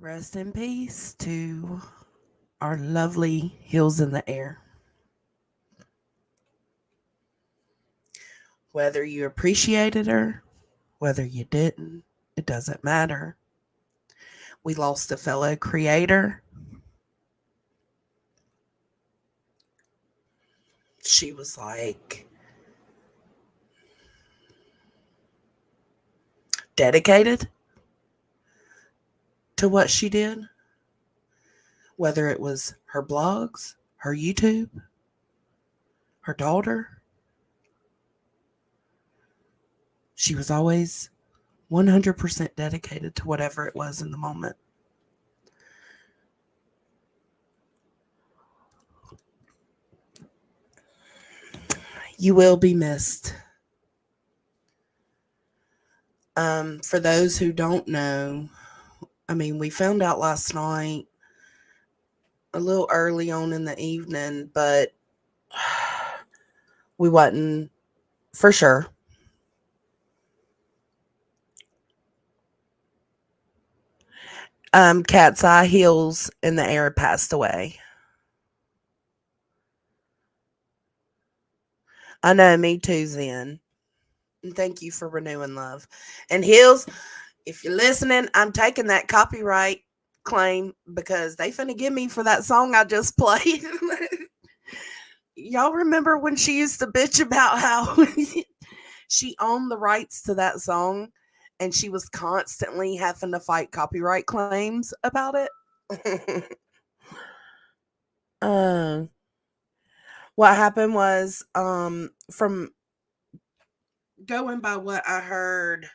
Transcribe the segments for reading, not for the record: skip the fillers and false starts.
Rest in peace to our lovely Hills in the Air. Whether you appreciated her, whether you didn't, it doesn't matter. We lost a fellow creator. She was like dedicated to what she did, whether it was her blogs, her YouTube, her daughter. She was always 100% dedicated to whatever it was in the moment. You will be missed. For those who don't know, I mean, we found out last night a little early on in the evening, but we wasn't for sure. Cat's Eye Hills in the Air passed away. I know, me too, Zen. And thank you for renewing love. And Hills, if you're listening, I'm taking that copyright claim because they finna give me for that song I just played. Y'all remember when she used to bitch about how she owned the rights to that song and she was constantly having to fight copyright claims about it? uh, what happened was, from going by what I heard,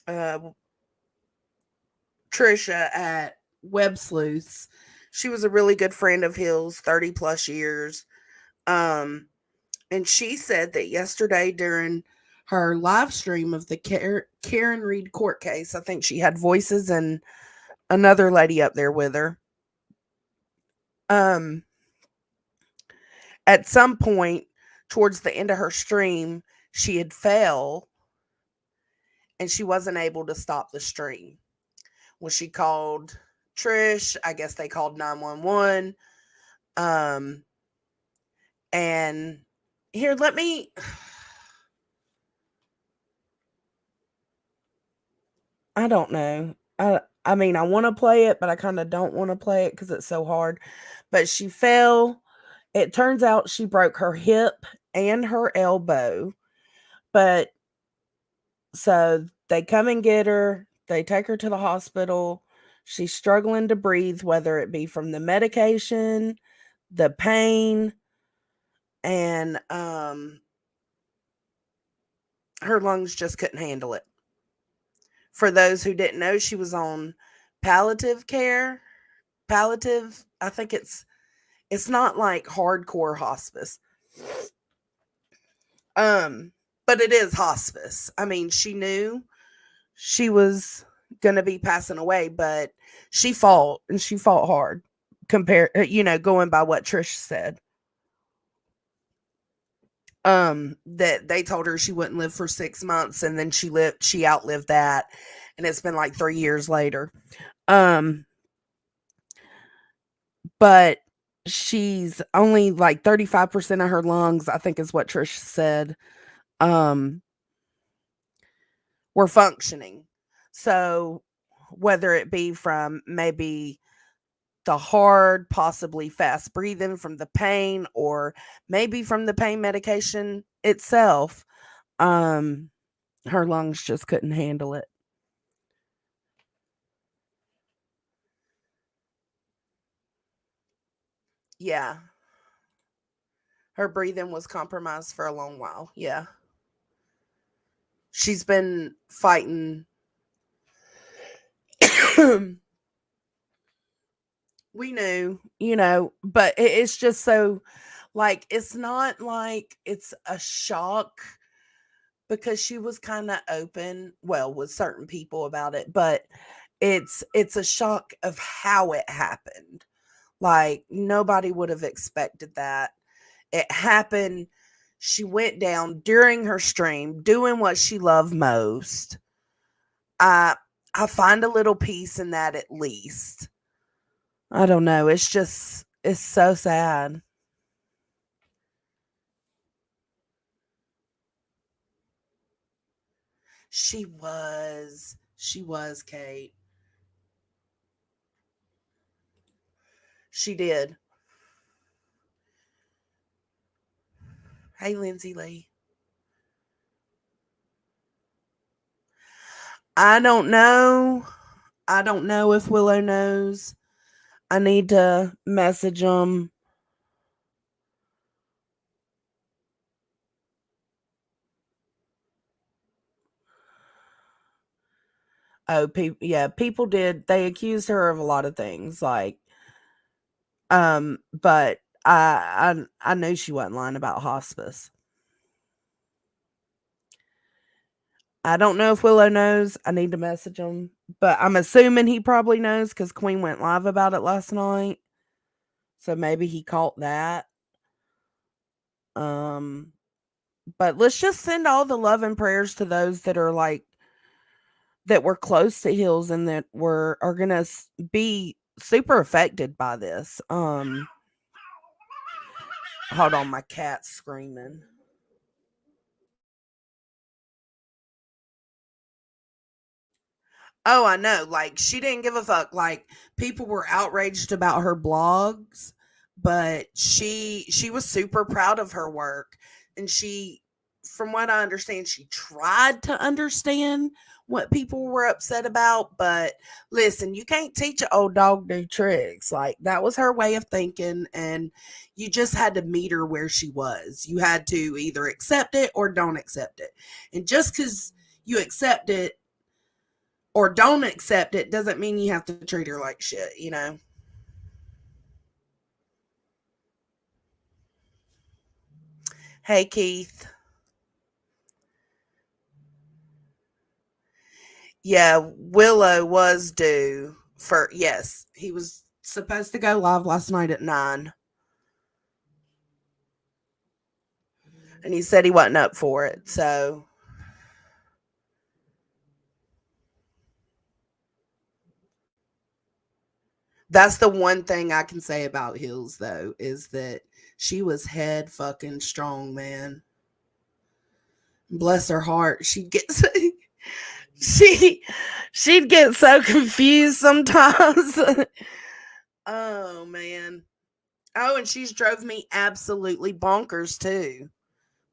uh, Trisha at Web Sleuths, she was a really good friend of Hill's, 30 plus years. Um, and she said that yesterday during her live stream of the Karen Reed court case, I think she had Voices and another lady up there with her. Um, at some point towards the end of her stream, she had fell and she wasn't able to stop the stream. Well, she called Trish. I guess they called 911. Um, and here, let me. I don't know. I mean, I want to play it, but I kind of don't want to play it because it's so hard. But she fell. It turns out she broke her hip and her elbow. But so they come and get her. They take her to the hospital. She's struggling to breathe, whether it be from the medication, the pain, and her lungs just couldn't handle it. For those who didn't know, she was on palliative care. Palliative, I think it's not like hardcore hospice. Um, but it is hospice. I mean, she knew she was going to be passing away, but she fought and she fought hard compared, going by what Trish said. That they told her she wouldn't live for 6 months and then she outlived that, and it's been like 3 years later. Um but she's only like 35% of her lungs, I think is what Trish said, um were functioning. So whether it be from maybe the hard, possibly fast breathing from the pain, or maybe from the pain medication itself, um her lungs just couldn't handle it. Yeah. Her breathing was compromised for a long while. Yeah. She's been fighting. We knew, but it's just so, like, it's not like it's a shock because she was kind of open, well, with certain people about it, but it's a shock of how it happened. Like, nobody would have expected that. It happened. She went down during her stream doing what she loved most. I I find a little peace in that at least. I don't know. It's so sad. She was, Kate. She did. Hey, Lindsay Lee. I don't know. I don't know if Willow knows. I need to message them. Oh, yeah, people did. They accused her of a lot of things, like, but I knew she wasn't lying about hospice. I don't know if Willow knows. I need to message him, but I'm assuming he probably knows because Queen went live about it last night. So maybe he caught that. Um, but let's just send all the love and prayers to those that are like that were close to Hills and that were are gonna be super affected by this. Hold on, my cat's screaming. Oh, I know. Like she didn't give a fuck. Like people were outraged about her blogs, but she was super proud of her work and she from what I understand she tried to understand what people were upset about, but listen, you can't teach an old dog new tricks. Like that was her way of thinking and you just had to meet her where she was. You had to either accept it or don't accept it. And just cuz you accept it or don't accept it doesn't mean you have to treat her like shit, you know? Hey, Keith. Yeah, Willow was due for, yes, he was supposed to go live last night at 9, and he said he wasn't up for it. So that's the one thing I can say about Hills, though, is that she was head fucking strong, man. Bless her heart. she she'd get so confused sometimes. Oh man. Oh, and she's drove me absolutely bonkers too.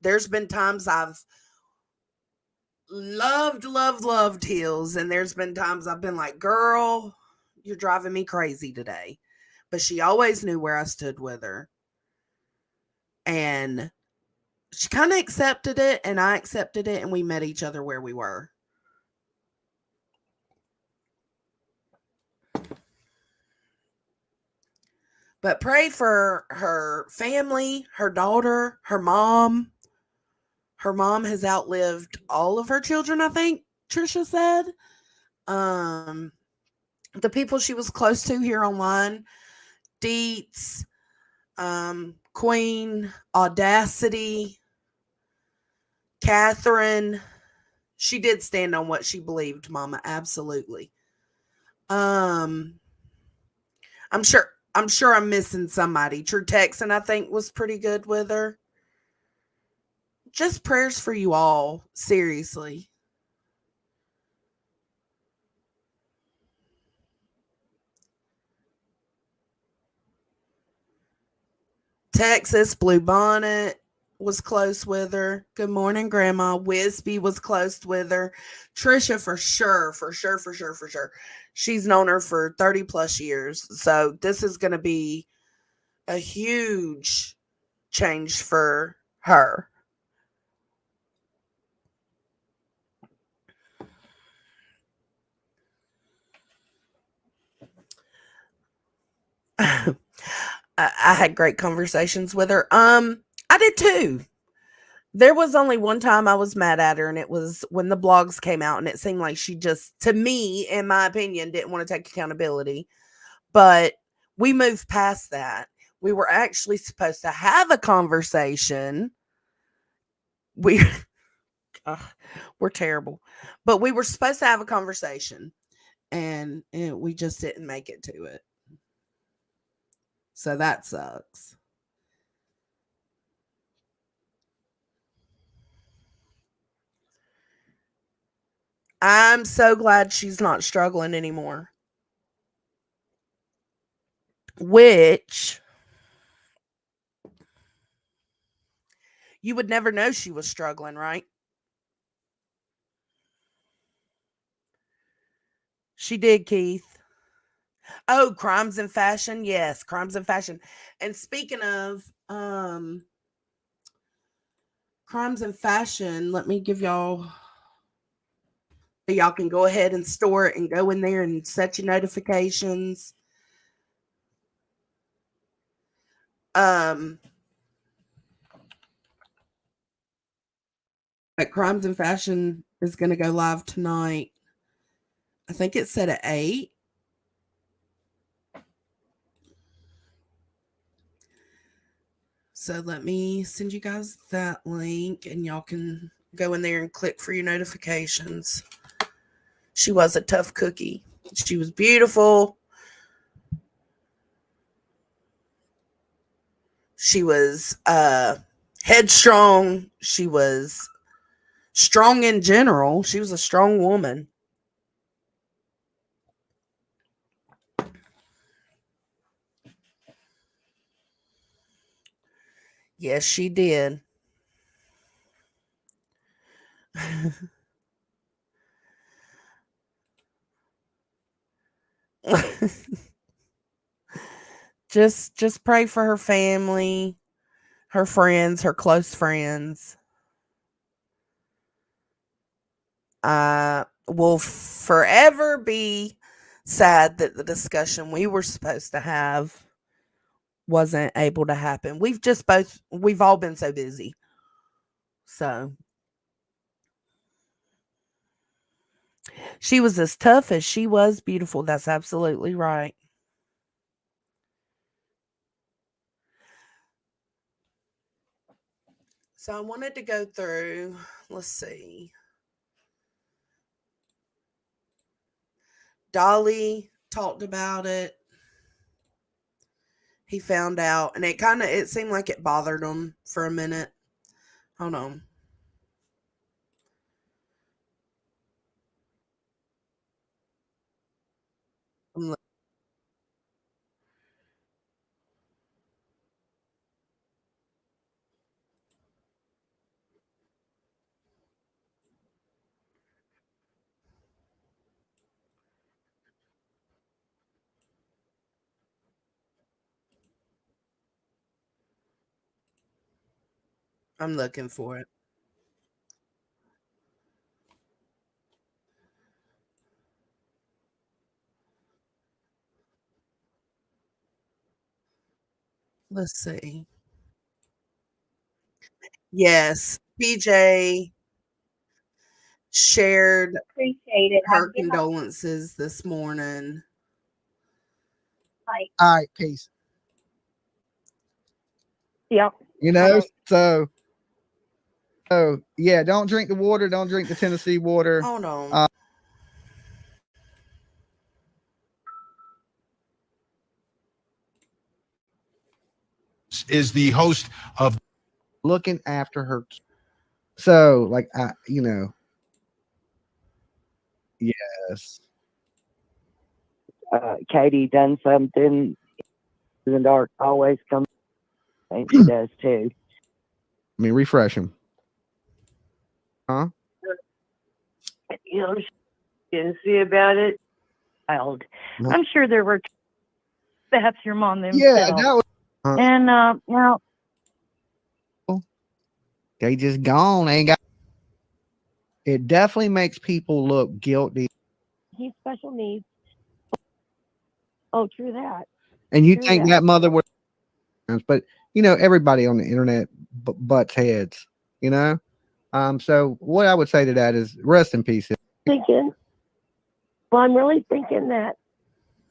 There's been times I've loved Hills, and there's been times I've been like, girl, you're driving me crazy today. But she always knew where I stood with her. And she kind of accepted it, and I accepted it, and we met each other where we were. But pray for her family, her daughter, her mom. Her mom has outlived all of her children, I think Trisha said. Um, the people she was close to here online, Deets, Queen, Audacity, Catherine. She did stand on what she believed, Mama. Absolutely. Um, I'm sure I'm missing somebody. True Texan, I think, was pretty good with her. Just prayers for you all. Seriously. Texas, Blue Bonnet was close with her. Good morning, Grandma. Wisby was close with her. Trisha, for sure, for sure, for sure, for sure. She's known her for 30 plus years. So this is going to be a huge change for her. I had great conversations with her. I did too. There was only one time I was mad at her, and it was when the blogs came out, and it seemed like she just, to me, in my opinion, didn't want to take accountability. But we moved past that. We were actually supposed to have a conversation. We, we're terrible, but we were supposed to have a conversation. and we just didn't make it to it. So that sucks. I'm so glad she's not struggling anymore. Which you would never know she was struggling, right? She did, Keith. Oh, Crimes and Fashion. Yes, Crimes and Fashion. And speaking of Crimes and Fashion, let me give y'all can go ahead and store it and go in there and set your notifications. But Crimes and Fashion is going to go live tonight. I think it's set at 8. So let me send you guys that link and y'all can go in there and click for your notifications. She was a tough cookie. She was beautiful. She was headstrong. She was strong in general. She was a strong woman. Yes, she did. just pray for her family, her friends, her close friends. I will forever be sad that the discussion we were supposed to have wasn't able to happen. We've all been so busy. So she was as tough as she was beautiful. That's absolutely right. So I wanted to go through, let's see. Dolly talked about it. He found out, and it seemed like it bothered him for a minute. Hold on. I'm, I'm looking for it. Let's see. Yes, PJ shared Appreciate it. her condolences this morning. All right, peace. Yep. You know, so yeah, don't drink the water. Don't drink the Tennessee water. Hold on. Is the host of Looking after her. So, like, yes. Katie done something in the dark always comes. I think she does too. I mean, refresh him. Huh? You know, she didn't see about it. Child. No. I'm sure there were that's your mom Yeah, themselves. that was. And now They just gone. Ain't got. It definitely makes people look guilty. he's special needs. Oh, true that. And you True think that. that mother would, but everybody on the internet butts heads. You know. So what I would say to that is, rest in peace. Thinking. Well, I'm really thinking that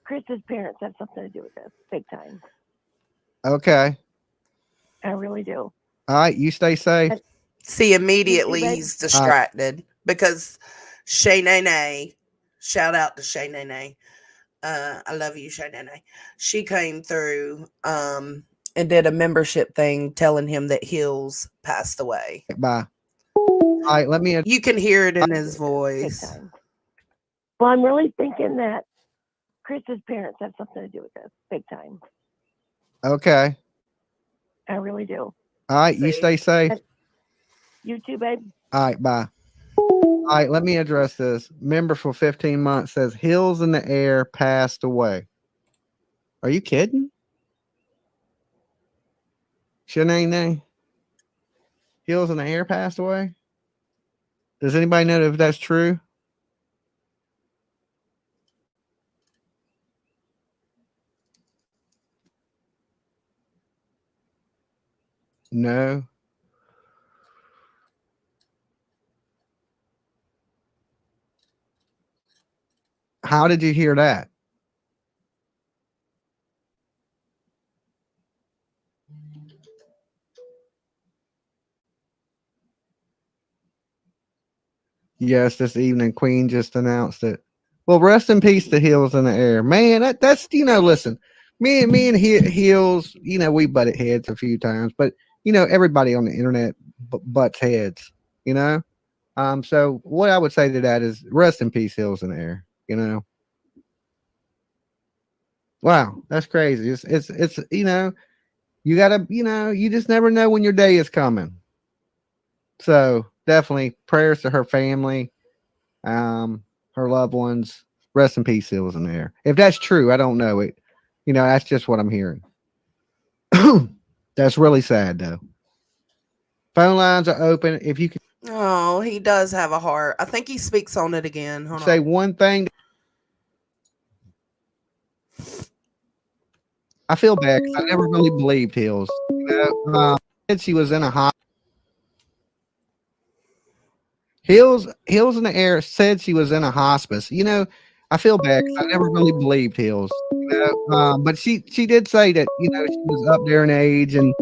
Chris's parents have something to do with this, big time. Okay. I really do. All right. You stay safe. See, immediately You too, babe. he's distracted because Shay Nene Shout out to Shay Nene. I love you, Shay Nene. She came through and did a membership thing telling him that Hills passed away. Bye. All right, let me. You can hear it in his Big voice. time. Well, I'm really thinking that Chris's parents have something to do with this. Big time. Okay. I really do. All right, you See? stay safe. You too, babe. All right, bye. All right, let me address this. Member for 15 months says Hills in the Air passed away. Are you kidding? Shanae? Hills in the Air passed away? Does anybody know if that's true? No. How did you hear that? Yes, this evening, Queen just announced it. Well, rest in peace to Hills in the Air. Man, that's listen, me and Hills, we butted heads a few times, but everybody on the internet butts heads, you know. So what I would say to that is rest in peace, Hills in the Air, Wow, that's crazy. It's you gotta, you just never know when your day is coming. So definitely prayers to her family, her loved ones. Rest in peace, Hills in the Air. If that's true, I don't know it. That's just what I'm hearing. That's really sad though. Phone lines are open. If you can Oh, he does have a heart. I think he speaks on it again. Hold say on. one thing, I feel bad because I never really believed Hills. Said she was in a hospital. Hills in the Air said she was in a hospice. I feel bad because I never really believed Hills. But she did say that she was up there in age and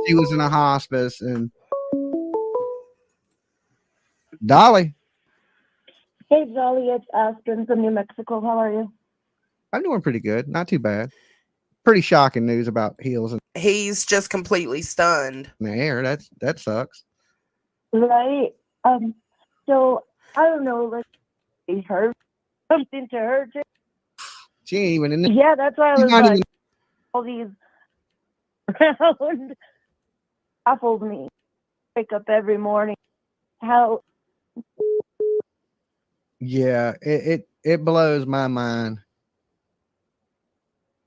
she was in a hospice. And Dolly, Hey, Dolly, it's Aspen from New Mexico. How are you? I'm doing pretty good, not too bad. Pretty shocking news about Hills in He's just completely stunned. the Air. That sucks. Right. So I don't know, like he heard something to her too. She ain't even in there. Yeah, that's why I She's was not like, even- all these round baffled me. Wake up every morning. How Yeah, it blows my mind.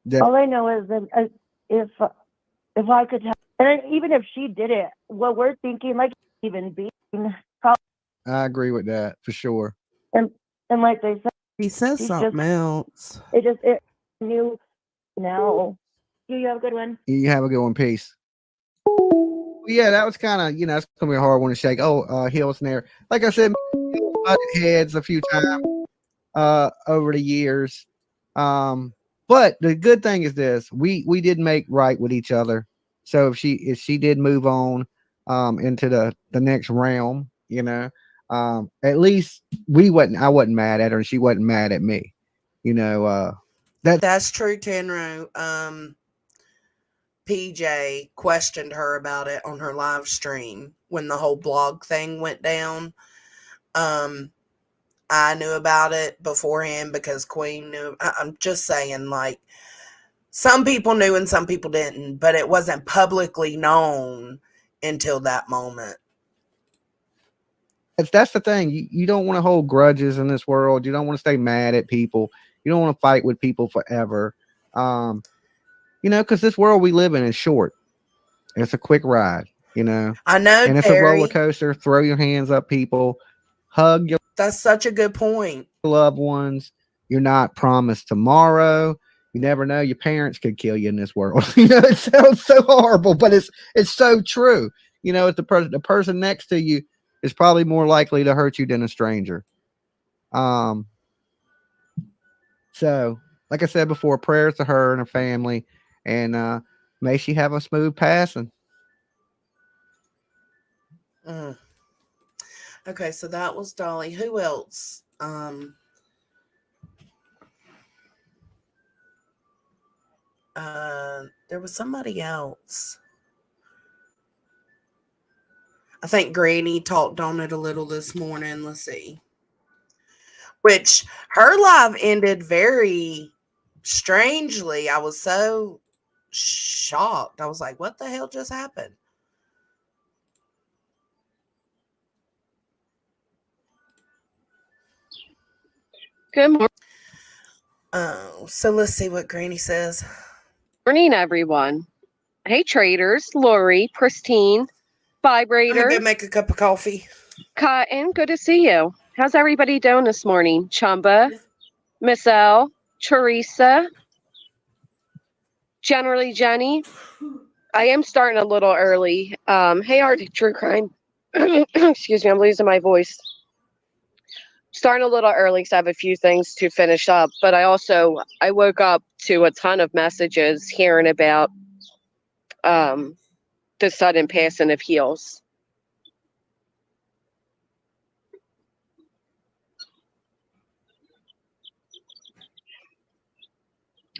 That all I know is that if I could, and even if she did it, what we're thinking, like even being, I agree with that for sure. and like they said, He says He's something else. it knew now. You have a good one. You have a good one. Peace. Yeah, that was kind of that's gonna be a hard one to shake. Oh, Hills in the Air. Like I said, butted heads a few times over the years. But the good thing is this: we did make right with each other. So if she did move on into the next realm, at least I wasn't mad at her and she wasn't mad at me. That's true, Tenro. PJ questioned her about it on her live stream when the whole blog thing went down. I knew about it beforehand because Queen knew. I'm just saying, like, some people knew and some people didn't, but it wasn't publicly known until that moment. That's the thing. You don't want to hold grudges in this world. You don't want to stay mad at people. You don't want to fight with people forever. Because this world we live in is short. It's a quick ride, I know, and it's a roller coaster. Throw your hands up, people. Hug your That's such a good point. loved ones. You're not promised tomorrow. You never know. Your parents could kill you in this world. It sounds so horrible, but it's so true. If the person next to you is probably more likely to hurt you than a stranger. So like I said before, prayers to her and her family, and may she have a smooth passing. Okay, so that was Dolly. Who else? There was somebody else. I think Granny talked on it a little this morning. Let's see. Which her live ended very strangely. I was so shocked. I was like, what the hell just happened? Good Oh, so let's see what Granny says. morning, everyone. Hey, traders. Lori, Pristine, I'm gonna Vibrator, go make a cup of coffee. Cotton. Good to see you. How's everybody doing this morning? Chumba, Miss L, Teresa, generally Jenny. I am starting a little early. Hey, Arctic True Crime. Excuse me, I'm losing my voice. Starting a little early because I have a few things to finish up. But I woke up to a ton of messages hearing about the sudden passing of Heels.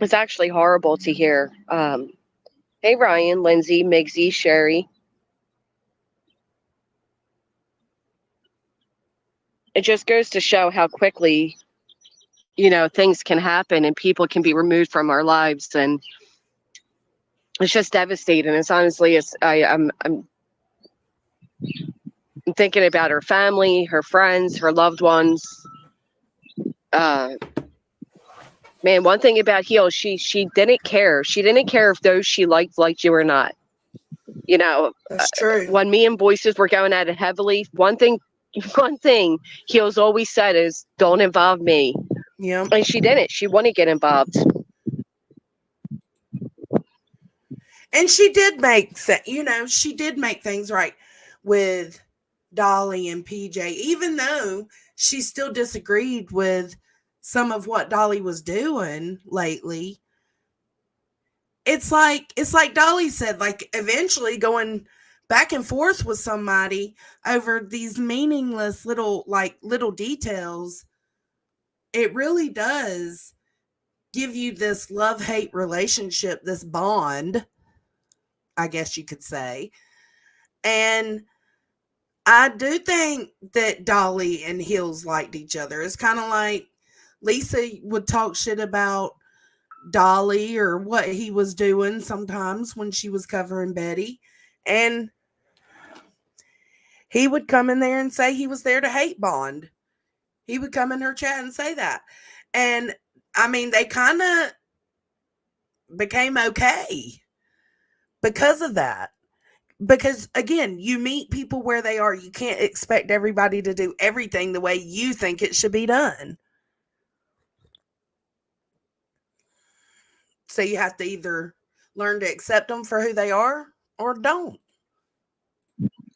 It's actually horrible to hear. Hey, Ryan, Lindsay, Migsy, Sherry. It just goes to show how quickly, things can happen and people can be removed from our lives, and it's just devastating. It's honestly, I'm thinking about her family, her friends, her loved ones. Man, one thing about Heel, she didn't care. She didn't care if those she liked you or not. That's true. When me and Voices were going at it heavily, one thing Heels always said is, "Don't involve me." Yeah. And she didn't. She wanted to get involved. And she did make she did make things right with Dolly and PJ, even though she still disagreed with some of what Dolly was doing lately. It's like Dolly said, like eventually going back and forth with somebody over these meaningless little details, it really does give you this love-hate relationship, this bond, I guess you could say. And I do think that Dolly and Hills liked each other. It's kind of like Lisa would talk shit about Dolly or what he was doing sometimes when she was covering Betty. And he would come in there and say he was there to hate bond. He would come in her chat and say that. And I mean, they kind of became okay because of that. Because again, you meet people where they are. You can't expect everybody to do everything the way you think it should be done. So you have to either learn to accept them for who they are or don't.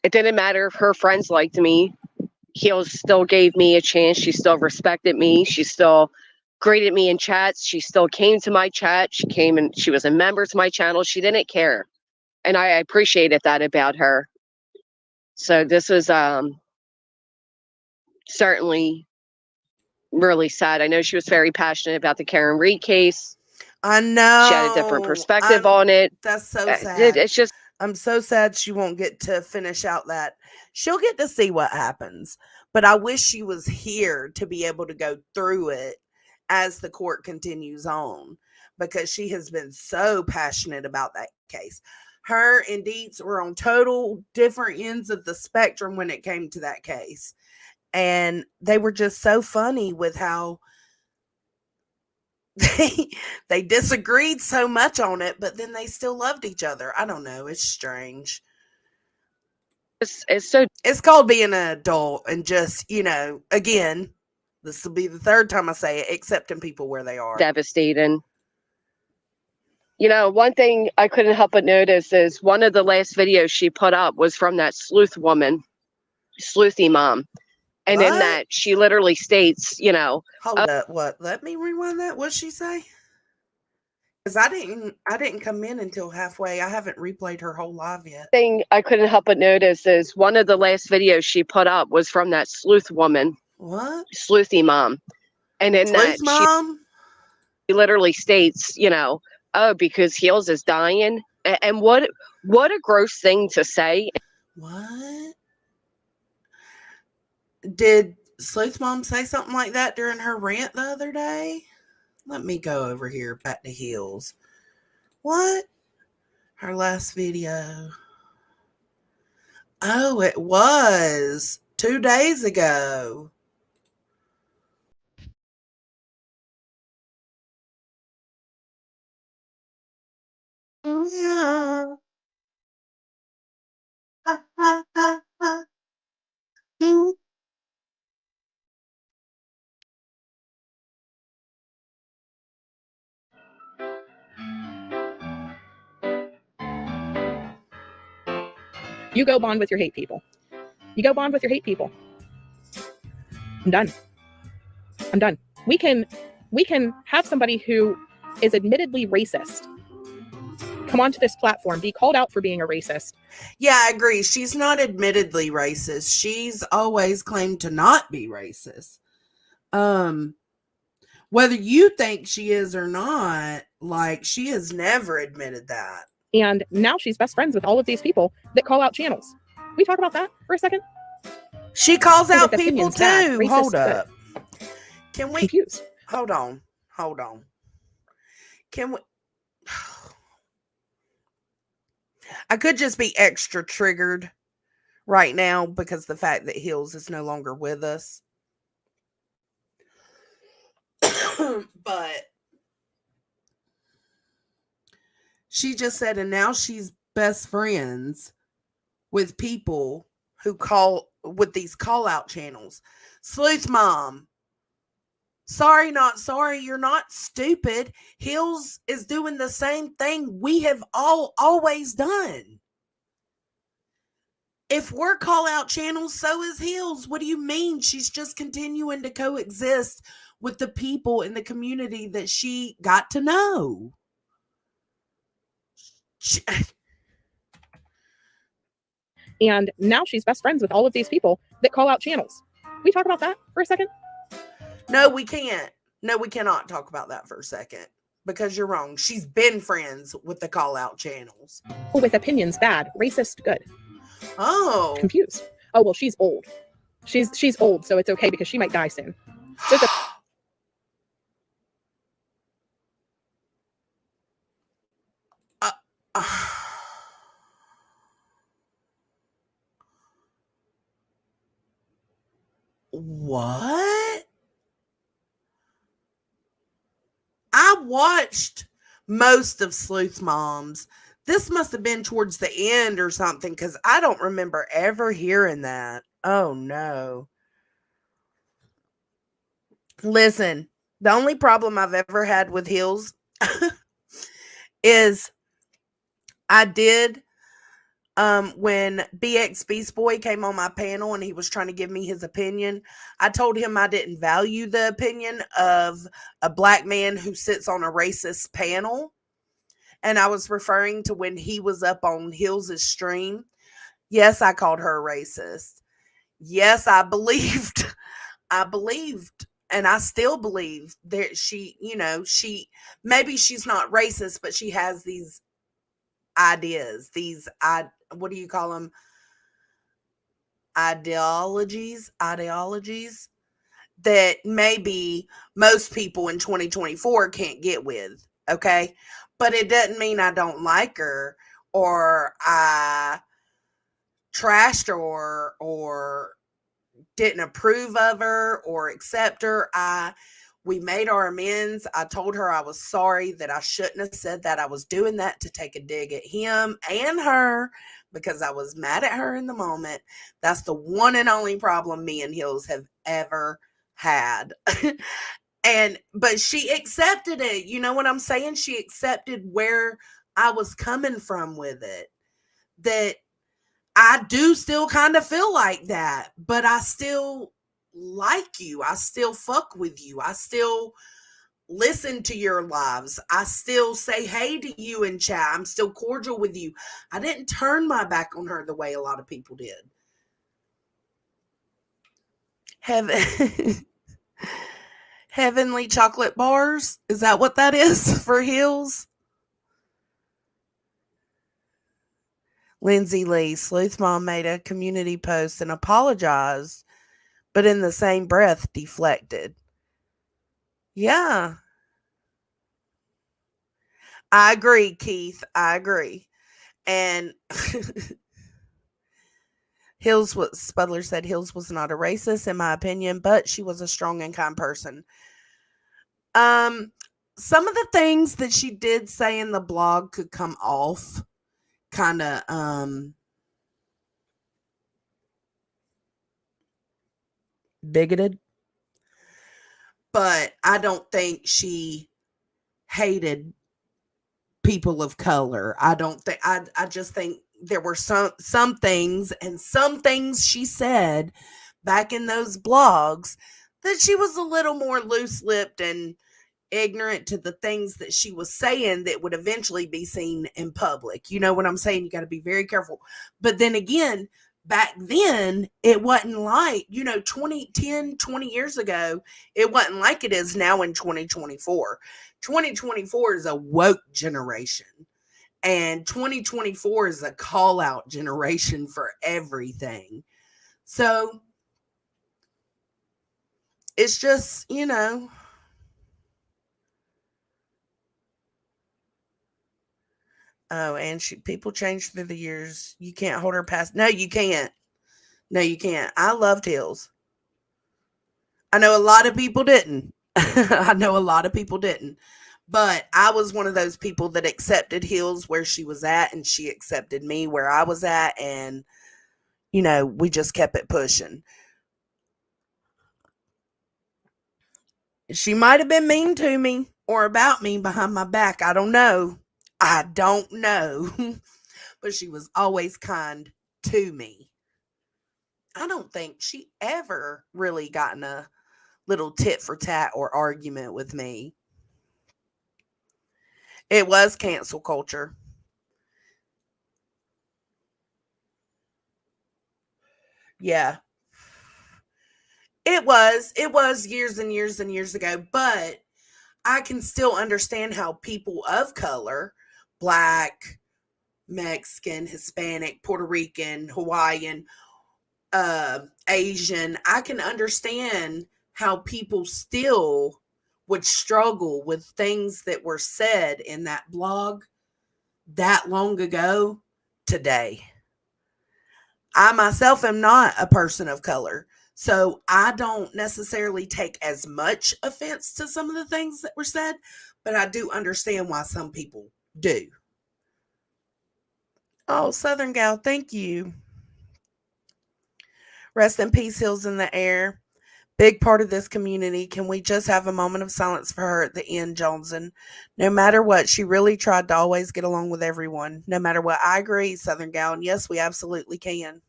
It didn't matter if her friends liked me. Heels still gave me a chance. She still respected me. She still greeted me in chats. She still came to my chat. She came and she was a member to my channel. She didn't care. And I appreciated that about her. So this was certainly really sad. I know she was very passionate about the Karen Reed case. I know. She had a different perspective on it. That's so sad. It's just, I'm so sad she won't get to finish out that. She'll get to see what happens. But I wish she was here to be able to go through it as the court continues on, because she has been so passionate about that case. Her and Dietz were on total different ends of the spectrum when it came to that case. And they were just so funny with how they disagreed so much on it, but then they still loved each other. I don't know. It's strange. It's called being an adult and just, again, this will be the third time I say it, accepting people where they are. Devastating. One thing I couldn't help but notice is one of the last videos she put up was from that sleuth woman, Sleuthy Mom. And in that, she literally states, Hold up, what? Let me rewind that. What'd she say? Because I didn't come in until halfway. I haven't replayed her whole live yet. Thing I couldn't help but notice is one of the last videos she put up was from that sleuth woman. What? Sleuthy Mom. And in Sleuth that, Mom? she literally states, oh, because Heels is dying. And what a gross thing to say. What? Did Sleuth Mom say something like that during her rant the other day? Let me go over here back to Heels. What? Her last video. Oh, it was 2 days ago. You go bond with your hate people. You go bond with your hate people. I'm done. I'm done. We can have somebody who is admittedly racist come onto this platform, be called out for being a racist. Yeah, I agree. She's not admittedly racist. She's always claimed to not be racist. Whether you think she is or not, like, she has never admitted that. And now she's best friends with all of these people that call out channels. We talk about that for a second? She calls So out with people opinions bad, too. racist Hold good. up. Can we Confused. hold on? Can we I could just be extra triggered right now because the fact that Hills is no longer with us. But she just said, and now she's best friends with people who call with these call out channels. Sleuth Mom. Sorry, not sorry. You're not stupid. Hills is doing the same thing we have always done. If we're call out channels, so is Hills. What do you mean? She's just continuing to coexist with the people in the community that she got to know. And now she's best friends with all of these people that call out channels. We talk about that for a second? No, we can't. No, we cannot talk about that for a second because you're wrong. She's been friends with the call out channels. With opinions bad, racist good. Oh. Confused. Oh, well, she's old. She's old, so it's okay because she might die soon. So it's What? I watched most of Sleuth Moms. This must have been towards the end or something because I don't remember ever hearing that. Oh no. Listen, the only problem I've ever had with Hills is I did when BX Beast Boy came on my panel and he was trying to give me his opinion, I told him I didn't value the opinion of a black man who sits on a racist panel. And I was referring to when he was up on Hills' stream. Yes, I called her a racist. Yes, I believed, and I still believe that she, maybe she's not racist, but she has these ideas, what do you call them? Ideologies that maybe most people in 2024 can't get with. Okay. But it doesn't mean I don't like her or I trashed her or didn't approve of her or accept her. We made our amends. I told her I was sorry that I shouldn't have said that. I was doing that to take a dig at him and her because I was mad at her in the moment. That's the one and only problem me and Hills have ever had. But she accepted it. You know what I'm saying? She accepted where I was coming from with it. That I do still kind of feel like that, but I still like you. I still fuck with you. I still listen to your lives. I still say hey to you in chat. I'm still cordial with you. I didn't turn my back on her the way a lot of people did. Heavenly chocolate bars. Is that what that is for Hills? Lindsay Lee, Sleuth Mom made a community post and apologized, but in the same breath deflected. Yeah. I agree, Keith. I agree. And Spudler said Hills was not a racist, in my opinion, but she was a strong and kind person. Some of the things that she did say in the blog could come off kind of bigoted, but I don't think she hated people of color. I just think there were some things, and some things she said back in those blogs that she was a little more loose-lipped and ignorant to the things that she was saying that would eventually be seen in public. You know what I'm saying? You got to be very careful. But then again, back then, it wasn't like, 20 years ago, it wasn't like it is now in 2024. 2024 is a woke generation. And 2024 is a call out generation for everything. So it's just, Oh, and people change through the years. You can't hold her past. No, you can't. No, you can't. I loved Hills. I know a lot of people didn't. But I was one of those people that accepted Hills where she was at, and she accepted me where I was at, and we just kept it pushing. She might have been mean to me or about me behind my back. I don't know. But she was always kind to me. I don't think she ever really got in a little tit for tat or argument with me. It was cancel culture. Yeah. It was years and years and years ago, but I can still understand how people of color, Black, Mexican, Hispanic, Puerto Rican, Hawaiian, Asian, I can understand how people still would struggle with things that were said in that blog that long ago today. I myself am not a person of color, so I don't necessarily take as much offense to some of the things that were said, but I do understand why some people do. Oh, Southern Gal, thank you. Rest in peace, Hills in the air. Big part of this community. Can we just have a moment of silence for her at the end, Johnson? No matter what, she really tried to always get along with everyone. No matter what. I agree, Southern Gal. And yes, we absolutely can.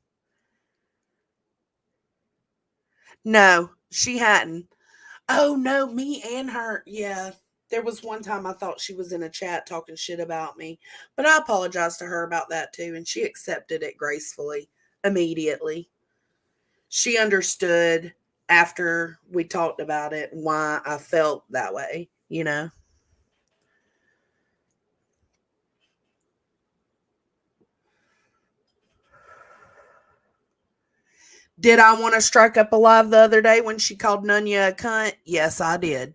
No, she hadn't. Oh, no, me and her. Yeah. There was one time I thought she was in a chat talking shit about me. But I apologized to her about that too. And she accepted it gracefully, immediately. She understood after we talked about it why I felt that way, Did I want to strike up a live the other day when she called Nunya a cunt? Yes, I did.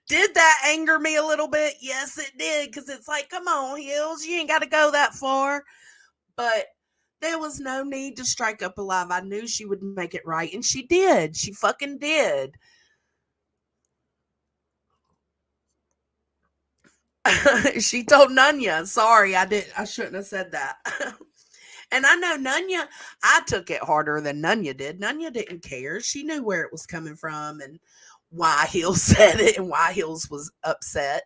Did that anger me a little bit? Yes, it did. Because it's like, come on, Hills, you ain't got to go that far. But there was no need to strike up a live. I knew she would make it right. And she did. She fucking did. She told Nunya, sorry, I shouldn't have said that. And I know Nunya, I took it harder than Nunya did. Nunya didn't care. She knew where it was coming from and why Hills said it and why Hills was upset.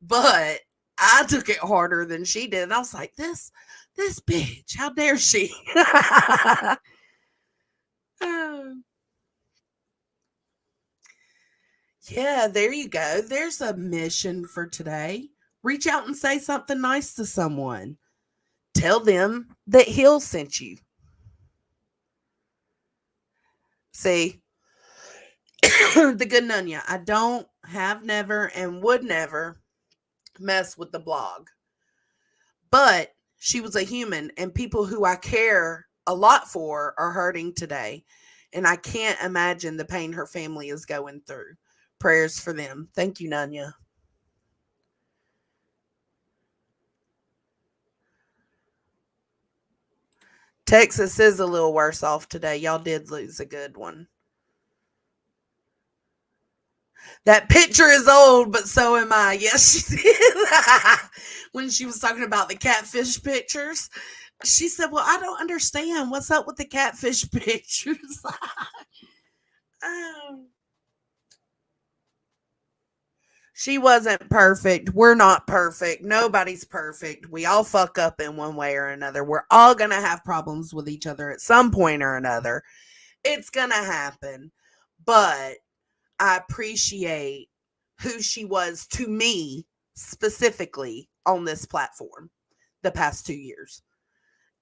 But I took it harder than she did. And I was like, this bitch, how dare she? Yeah, there you go. There's a mission for today. Reach out and say something nice to someone. Tell them that Hill sent you. See, the good Nunya, I don't have never and would never mess with the blog. But she was a human, and people who I care a lot for are hurting today. And I can't imagine the pain her family is going through. Prayers for them. Thank you, Nanya. Texas is a little worse off today. Y'all did lose a good one. That picture is old, but so am I. Yes, she did. When she was talking about the catfish pictures, she said, well, I don't understand. What's up with the catfish pictures? She wasn't perfect. We're not perfect. Nobody's perfect. We all fuck up in one way or another. We're all going to have problems with each other at some point or another. It's going to happen. But I appreciate who she was to me specifically on this platform the past 2 years.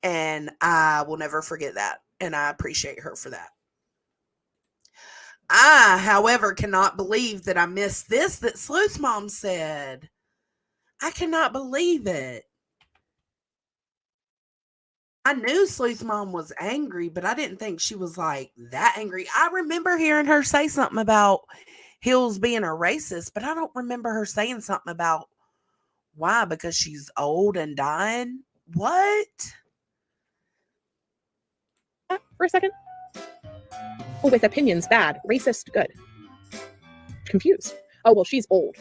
And I will never forget that. And I appreciate her for that. I, however, cannot believe that I missed this that Sleuth Mom said. I cannot believe it. I knew Sleuth Mom was angry, but I didn't think she was like that angry. I remember hearing her say something about Hills being a racist, but I don't remember her saying something about why, because she's old and dying. What? For a second. Oh, with opinions bad, racist good. Confused. Oh well, she's old.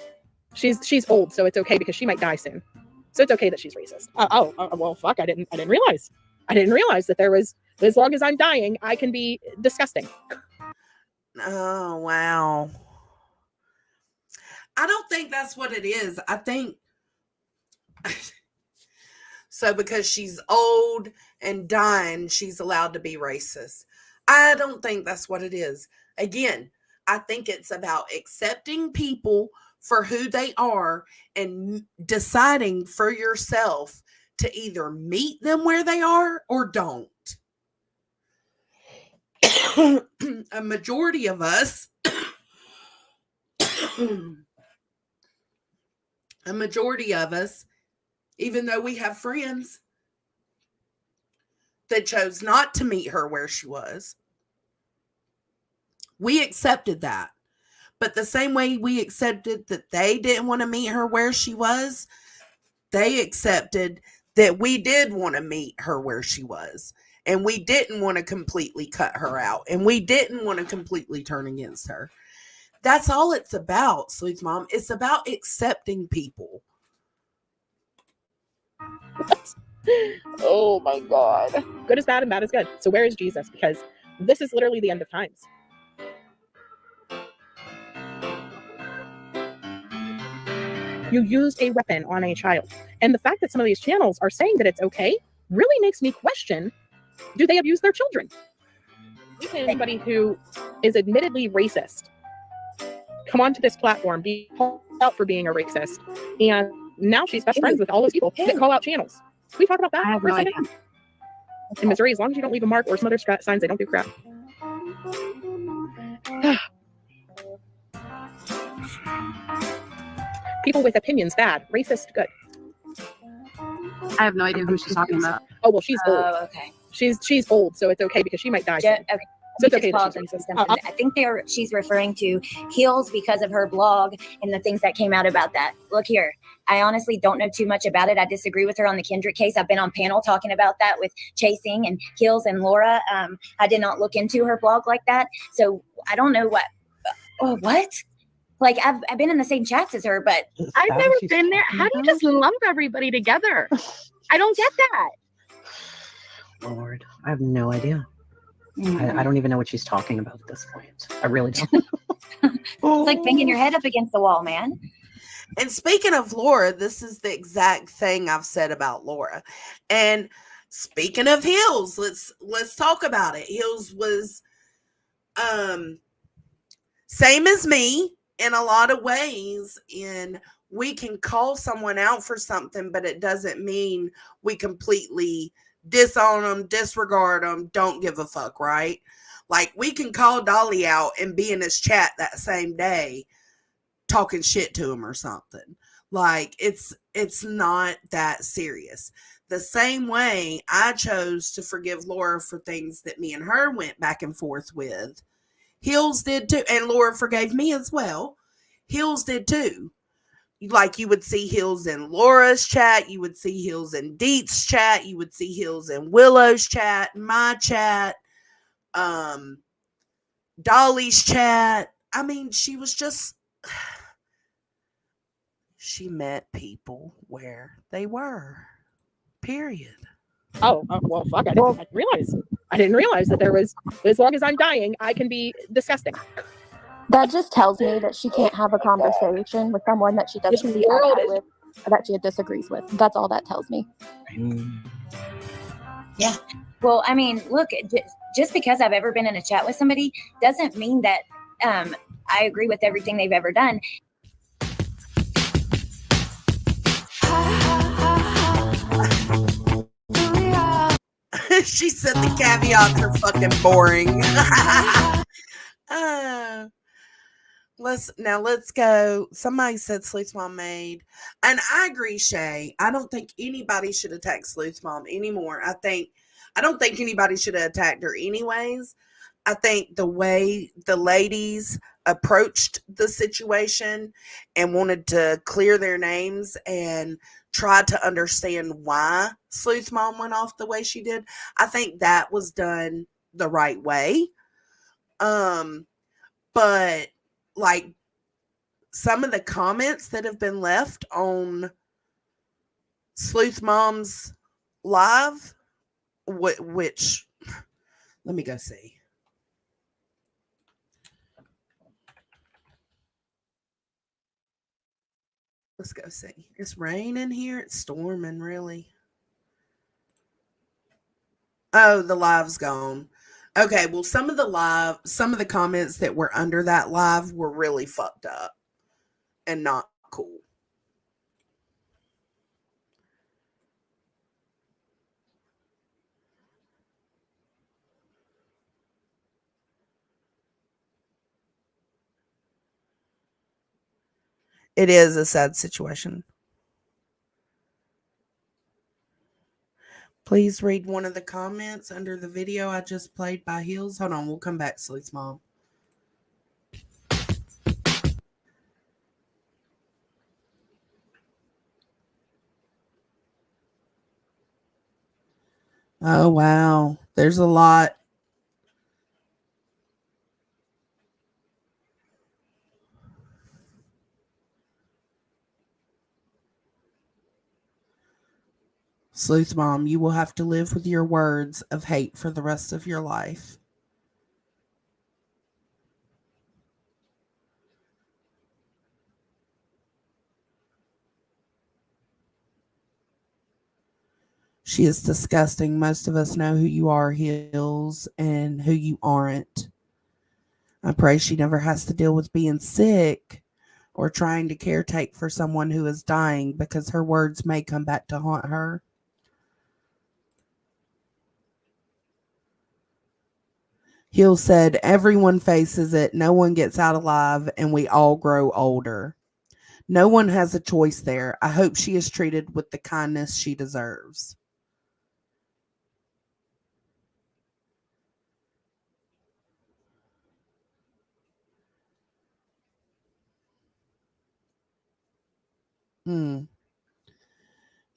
She's old, so it's okay because she might die soon. So it's okay that she's racist. Well, fuck! I didn't realize. I didn't realize that there was. As long as I'm dying, I can be disgusting. Oh wow. I don't think that's what it is. I think so because she's old and dying, she's allowed to be racist. I don't think that's what it is. Again, I think it's about accepting people for who they are and deciding for yourself to either meet them where they are or don't. A majority of us, even though we have friends that chose not to meet her where she was, we accepted that. But the same way we accepted that they didn't want to meet her where she was, they accepted that we did want to meet her where she was. And we didn't want to completely cut her out. And we didn't want to completely turn against her. That's all it's about, Sleuth Mom. It's about accepting people. Oh my God. Good is bad and bad is good. So where is Jesus? Because this is literally the end of times. You used a weapon on a child. And the fact that some of these channels are saying that it's okay really makes me question, do they abuse their children? Anybody who is admittedly racist come onto this platform, be called out for being a racist, and now she's best friends with all those people that call out channels. Can we talk about that for a second? In Missouri, as long as you don't leave a mark or some other signs, they don't do crap. People with opinions bad, racist good. I have no idea who she's talking about. Oh well, she's old. Oh, okay. She's old, so it's okay because she might die soon. Okay. So it's Just okay that pause she's and say racist. something. I think she's referring to Heels because of her blog and the things that came out about that. Look here, I honestly don't know too much about it. I disagree with her on the Kendrick case. I've been on panel talking about that with Chasing and Heels and Laura. I did not look into her blog like that, so I don't know what. What? Like I've been in the same chats as her, but I've never been there. How do you just lump everybody together? I don't get that. Lord, I have no idea. I don't even know what she's talking about at this point. I really don't. It's like banging your head up against the wall, man. And speaking of Laura, this is the exact thing I've said about Laura. And speaking of Hills, let's talk about it. Hills was same as me in a lot of ways, and we can call someone out for something, but it doesn't mean we completely disown them, disregard them, don't give a fuck, right? Like we can call Dolly out and be in his chat that same day talking shit to him or something. Like it's not that serious. The same way I chose to forgive Laura for things that me and her went back and forth with. Hills did too, and Laura forgave me as well. Hills did too. Like you would see Hills in Laura's chat, you would see Hills in Deet's chat, you would see Hills in Willow's chat, my chat, Dolly's chat. I mean, she was just she met people where they were. Period. Oh, well, fuck! I didn't realize. I didn't realize that there was. As long as I'm dying, I can be disgusting. That just tells me that she can't have a conversation with someone that she doesn't This see eye to world eye is- with, or that she disagrees with. That's all that tells me. Yeah. Well, I mean, look, just because I've ever been in a chat with somebody doesn't mean that I agree with everything they've ever done. She said the caveats are fucking boring. Let's go. Somebody said Sleuth Mom made, and I agree, Shay. I don't think anybody should attack Sleuth Mom anymore. I don't think anybody should have attacked her anyways. I think the way the ladies approached the situation and wanted to clear their names and tried to understand why Sleuth Mom went off the way she did, I think that was done the right way. But like some of the comments that have been left on Sleuth Mom's live, which let me go see. Let's go see. It's raining here. It's storming, really. Oh, the live's gone. Okay, well, some of the comments that were under that live were really fucked up and not cool. It is a sad situation. Please read one of the comments under the video I just played by Hills. Hold on, we'll come back, Sleuth Mom. Oh, wow. There's a lot. Sleuth Mom, you will have to live with your words of hate for the rest of your life. She is disgusting. Most of us know who you are, Hills, and who you aren't. I pray she never has to deal with being sick or trying to caretake for someone who is dying, because her words may come back to haunt her. Hill said, everyone faces it. No one gets out alive, and we all grow older. No one has a choice there. I hope she is treated with the kindness she deserves.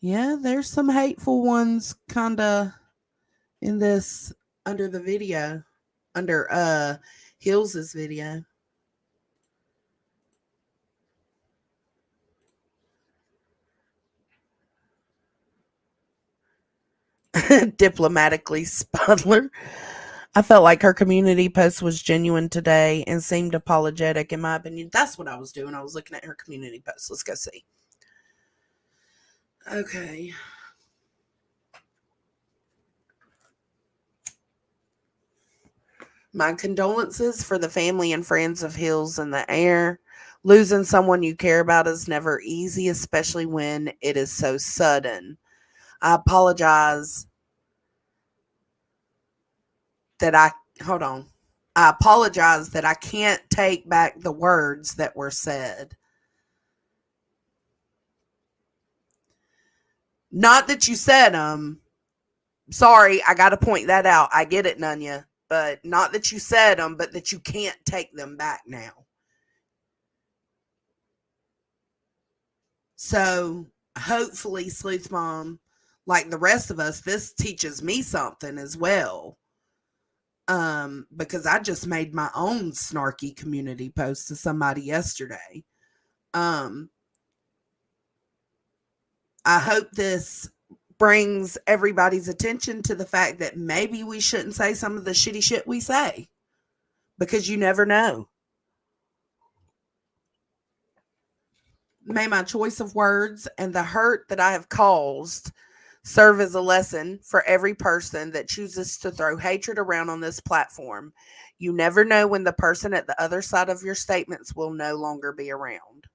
Yeah, there's some hateful ones kind of in this under the video, under Hills's video. Diplomatically, Spudler. I felt like her community post was genuine today and seemed apologetic, in my opinion. That's what I was doing. I was looking at her community post. Let's go see. Okay. My condolences for the family and friends of Hills in the air. Losing someone you care about is never easy, especially when it is so sudden. I apologize that I apologize that I can't take back the words that were said. Not that you said them. Sorry, I got to point that out. I get it, Nunya. But not that you said them, but that you can't take them back now. So hopefully, Sleuth Mom, like the rest of us, this teaches me something as well. Because I just made my own snarky community post to somebody yesterday. I hope this brings everybody's attention to the fact that maybe we shouldn't say some of the shitty shit we say, because you never know. May my choice of words and the hurt that I have caused serve as a lesson for every person that chooses to throw hatred around on this platform. You never know when the person at the other side of your statements will no longer be around.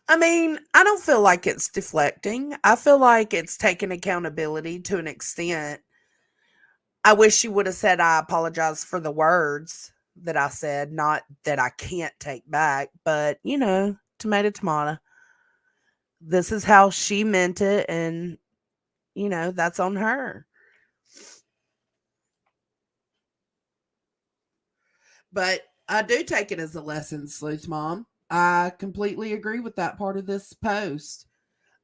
I mean, I don't feel like it's deflecting. I feel like it's taking accountability to an extent. I wish you would have said I apologize for the words that I said, not that I can't take back, but you know, tomato, tomato. This is how she meant it, and you know, that's on her. But I do take it as a lesson, Sleuth Mom. I completely agree with that part of this post.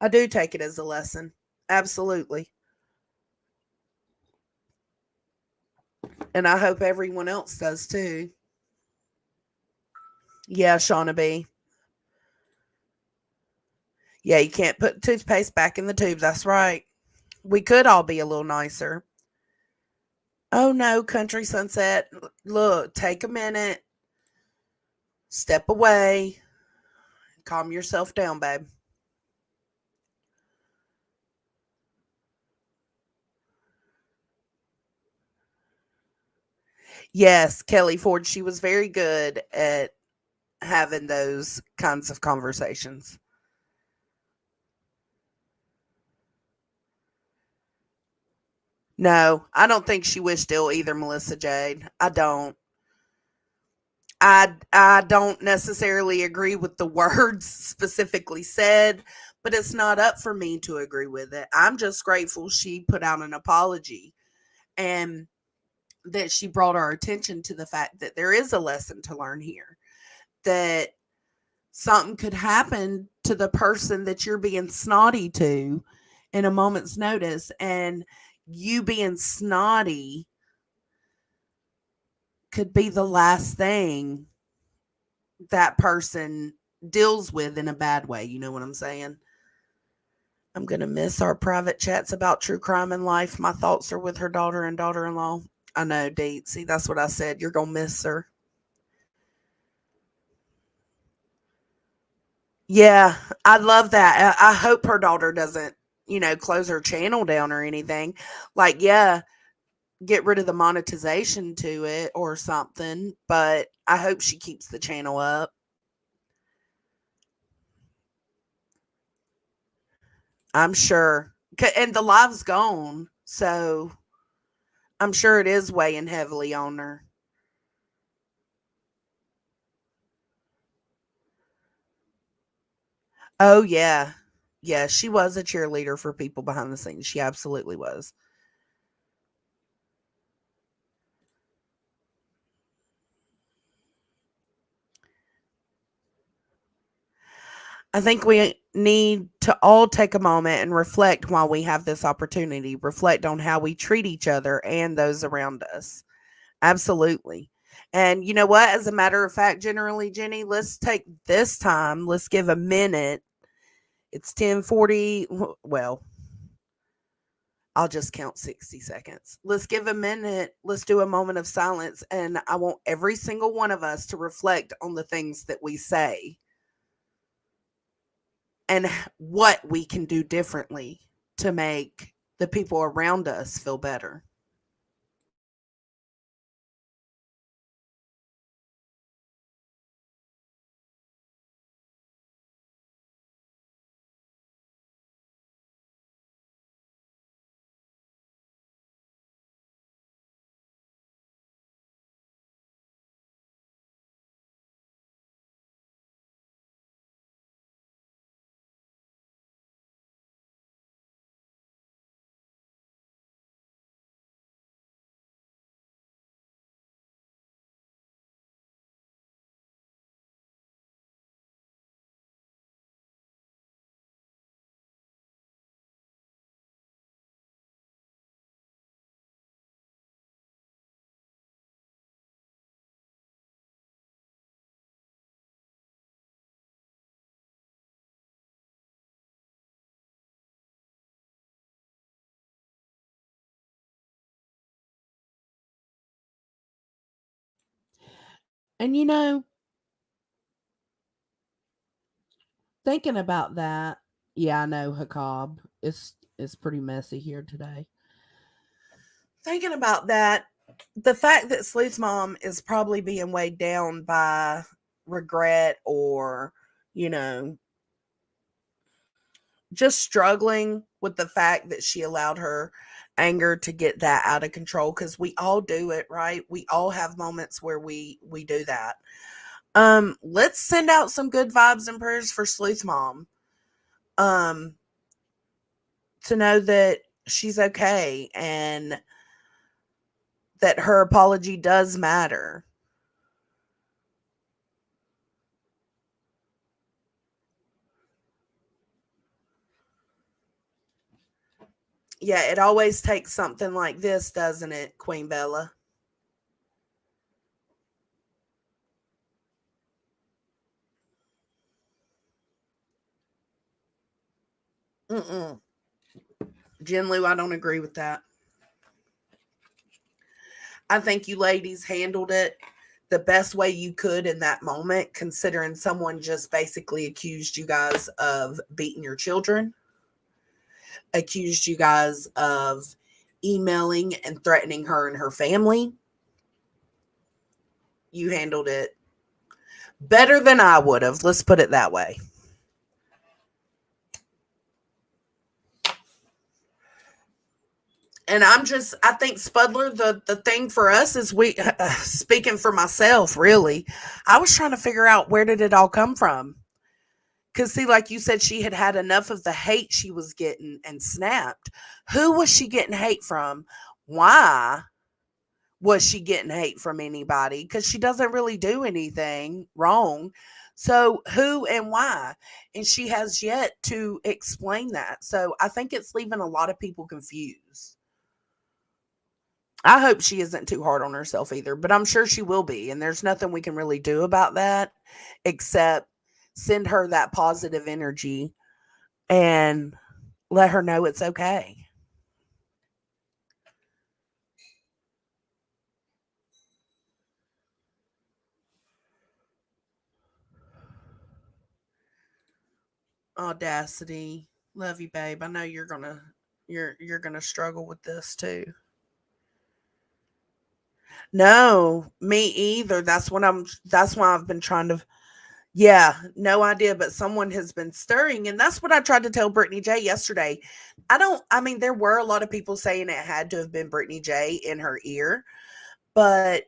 I do take it as a lesson. Absolutely. And I hope everyone else does too. Yeah, Shauna B. Yeah, you can't put toothpaste back in the tube. That's right. We could all be a little nicer. Oh no, Country Sunset. Look, take a minute. Step away. Calm yourself down, babe. Yes, Kelly Ford, she was very good at having those kinds of conversations. No, I don't think she wished ill either, Melissa Jade. I don't. I don't necessarily agree with the words specifically said, but it's not up for me to agree with it. I'm just grateful she put out an apology and that she brought our attention to the fact that there is a lesson to learn here. That something could happen to the person that you're being snotty to in a moment's notice, and you being snotty could be the last thing that person deals with in a bad way. You know what I'm saying? I'm going to miss our private chats about true crime and life. My thoughts are with her daughter and daughter-in-law. I know, Deet. See, that's what I said. You're going to miss her. Yeah, I love that. I hope her daughter doesn't, you know, close her channel down or anything. Like, yeah, get rid of the monetization to it or something, but I hope she keeps the channel up. I'm sure. And the live's gone, so I'm sure it is weighing heavily on her. Oh, yeah. Yeah, she was a cheerleader for people behind the scenes. She absolutely was. I think we need to all take a moment and reflect while we have this opportunity. Reflect on how we treat each other and those around us. Absolutely. And you know what? As a matter of fact, generally, Jenny, let's take this time. Let's give a minute. It's 10:40. Well, I'll just count 60 seconds. Let's give a minute. Let's do a moment of silence. And I want every single one of us to reflect on the things that we say and what we can do differently to make the people around us feel better. And thinking about that, yeah, I know Hakab is pretty messy here today. Thinking about that, the fact that Sleuth's mom is probably being weighed down by regret or, you know, just struggling with the fact that she allowed her anger to get that out of control, because we all do it, right? We all have moments where we do that. Let's send out some good vibes and prayers for Sleuth mom. To know that she's okay and that her apology does matter. Yeah, it always takes something like this, doesn't it, Queen Bella? Mm-mm. Jinlu, I don't agree with that. I think you ladies handled it the best way you could in that moment, considering someone just basically accused you guys of beating your children, accused you guys of emailing and threatening her and her family. You handled it better than I would have. Let's put it that way. And I think Spudler, the thing for us is speaking for myself, really, I was trying to figure out where did it all come from? Because see, like you said, she had enough of the hate she was getting and snapped. Who was she getting hate from? Why was she getting hate from anybody? Because she doesn't really do anything wrong. So who and why? And she has yet to explain that. So I think it's leaving a lot of people confused. I hope she isn't too hard on herself either, but I'm sure she will be. And there's nothing we can really do about that except send her that positive energy and let her know it's okay. Audacity. Love you, babe. I know you're gonna struggle with this too. No, me either. That's why I've been trying to. Yeah, no idea, but someone has been stirring, and that's what I tried to tell Brittany J yesterday. I mean, there were a lot of people saying it had to have been Brittany J in her ear, but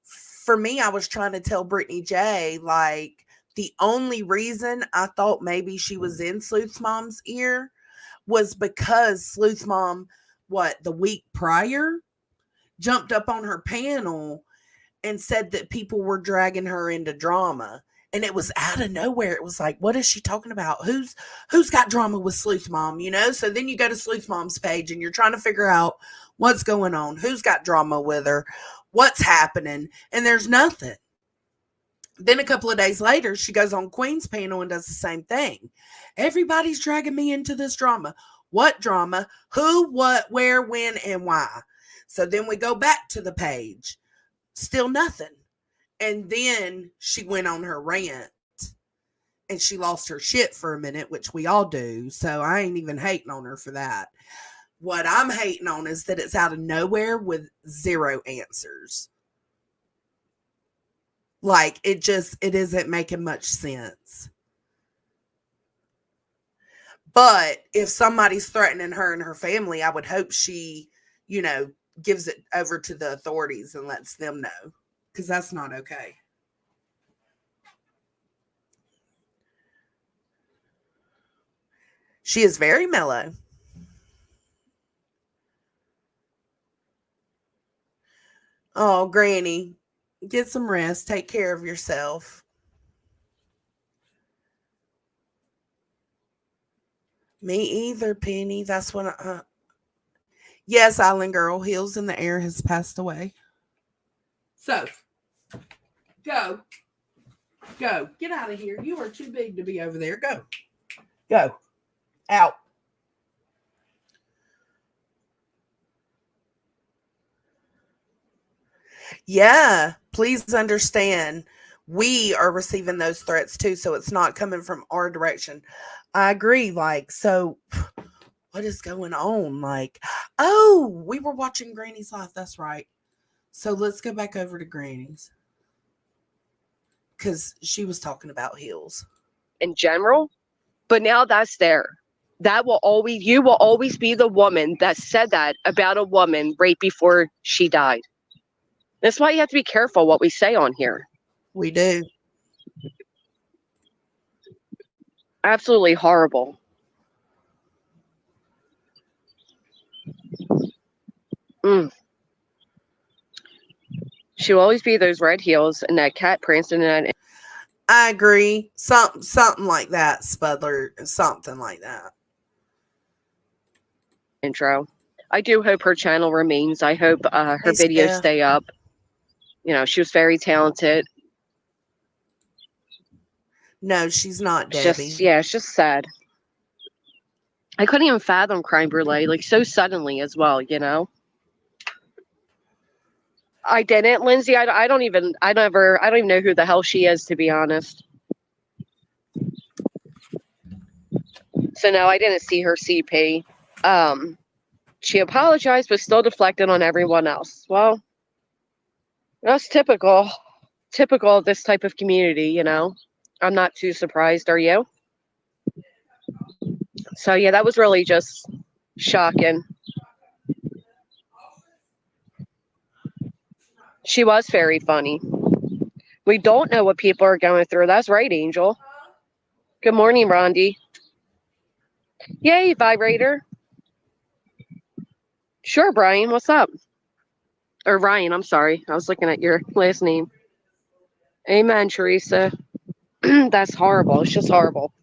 for me, I was trying to tell Brittany J, like, the only reason I thought maybe she was in Sleuth's mom's ear was because Sleuth's mom, the week prior, jumped up on her panel and said that people were dragging her into drama. And it was out of nowhere. It was like, what is she talking about? Who's got drama with Sleuth Mom, So then you go to Sleuth Mom's page and you're trying to figure out what's going on, who's got drama with her, what's happening, and there's nothing. Then a couple of days later, she goes on Queen's panel and does the same thing. Everybody's dragging me into this drama. What drama? Who, what, where, when, and why? So then we go back to the page. Still nothing. And then she went on her rant and she lost her shit for a minute, which we all do. So I ain't even hating on her for that. What I'm hating on is that it's out of nowhere with zero answers. Like, it isn't making much sense. But if somebody's threatening her and her family, I would hope she, gives it over to the authorities and lets them know. Because that's not okay. She is very mellow. Oh, Granny, get some rest. Take care of yourself. Me either, Penny. That's what yes, Island Girl, Heels in the Air has passed away. So, go. Get out of here. You are too big to be over there. Go. Out. Yeah. please understand, we are receiving those threats too, so it's not coming from our direction. I agree. Like, so what is going on? Like, oh, we were watching Granny's Life. That's right. So let's go back over to Granny's because she was talking about heels in general, but now that's there. You will always be the woman that said that about a woman right before she died. That's why you have to be careful what we say on here. We do. Absolutely horrible. She will always be those red heels and that cat prancing in that. I agree. Something like that, Spudler. Something like that. Intro. I do hope her channel remains. I hope her videos stay up. You know, she was very talented. No, she's not, It's Debbie. it's just sad. I couldn't even fathom Crime Brulee, like so suddenly as well, you know? I didn't, Lindsay. I don't even know who the hell she is, to be honest. So no, I didn't see her CP. She apologized, but still deflected on everyone else. Well, that's typical of this type of community, you know? I'm not too surprised, are you? So yeah, that was really just shocking. She was very funny. We don't know what people are going through. That's right, Angel. Good morning, Rondi. Yay, vibrator. Sure, Brian, what's up? Or Ryan, I'm sorry. I was looking at your last name. Amen, Teresa. That's horrible. It's just horrible.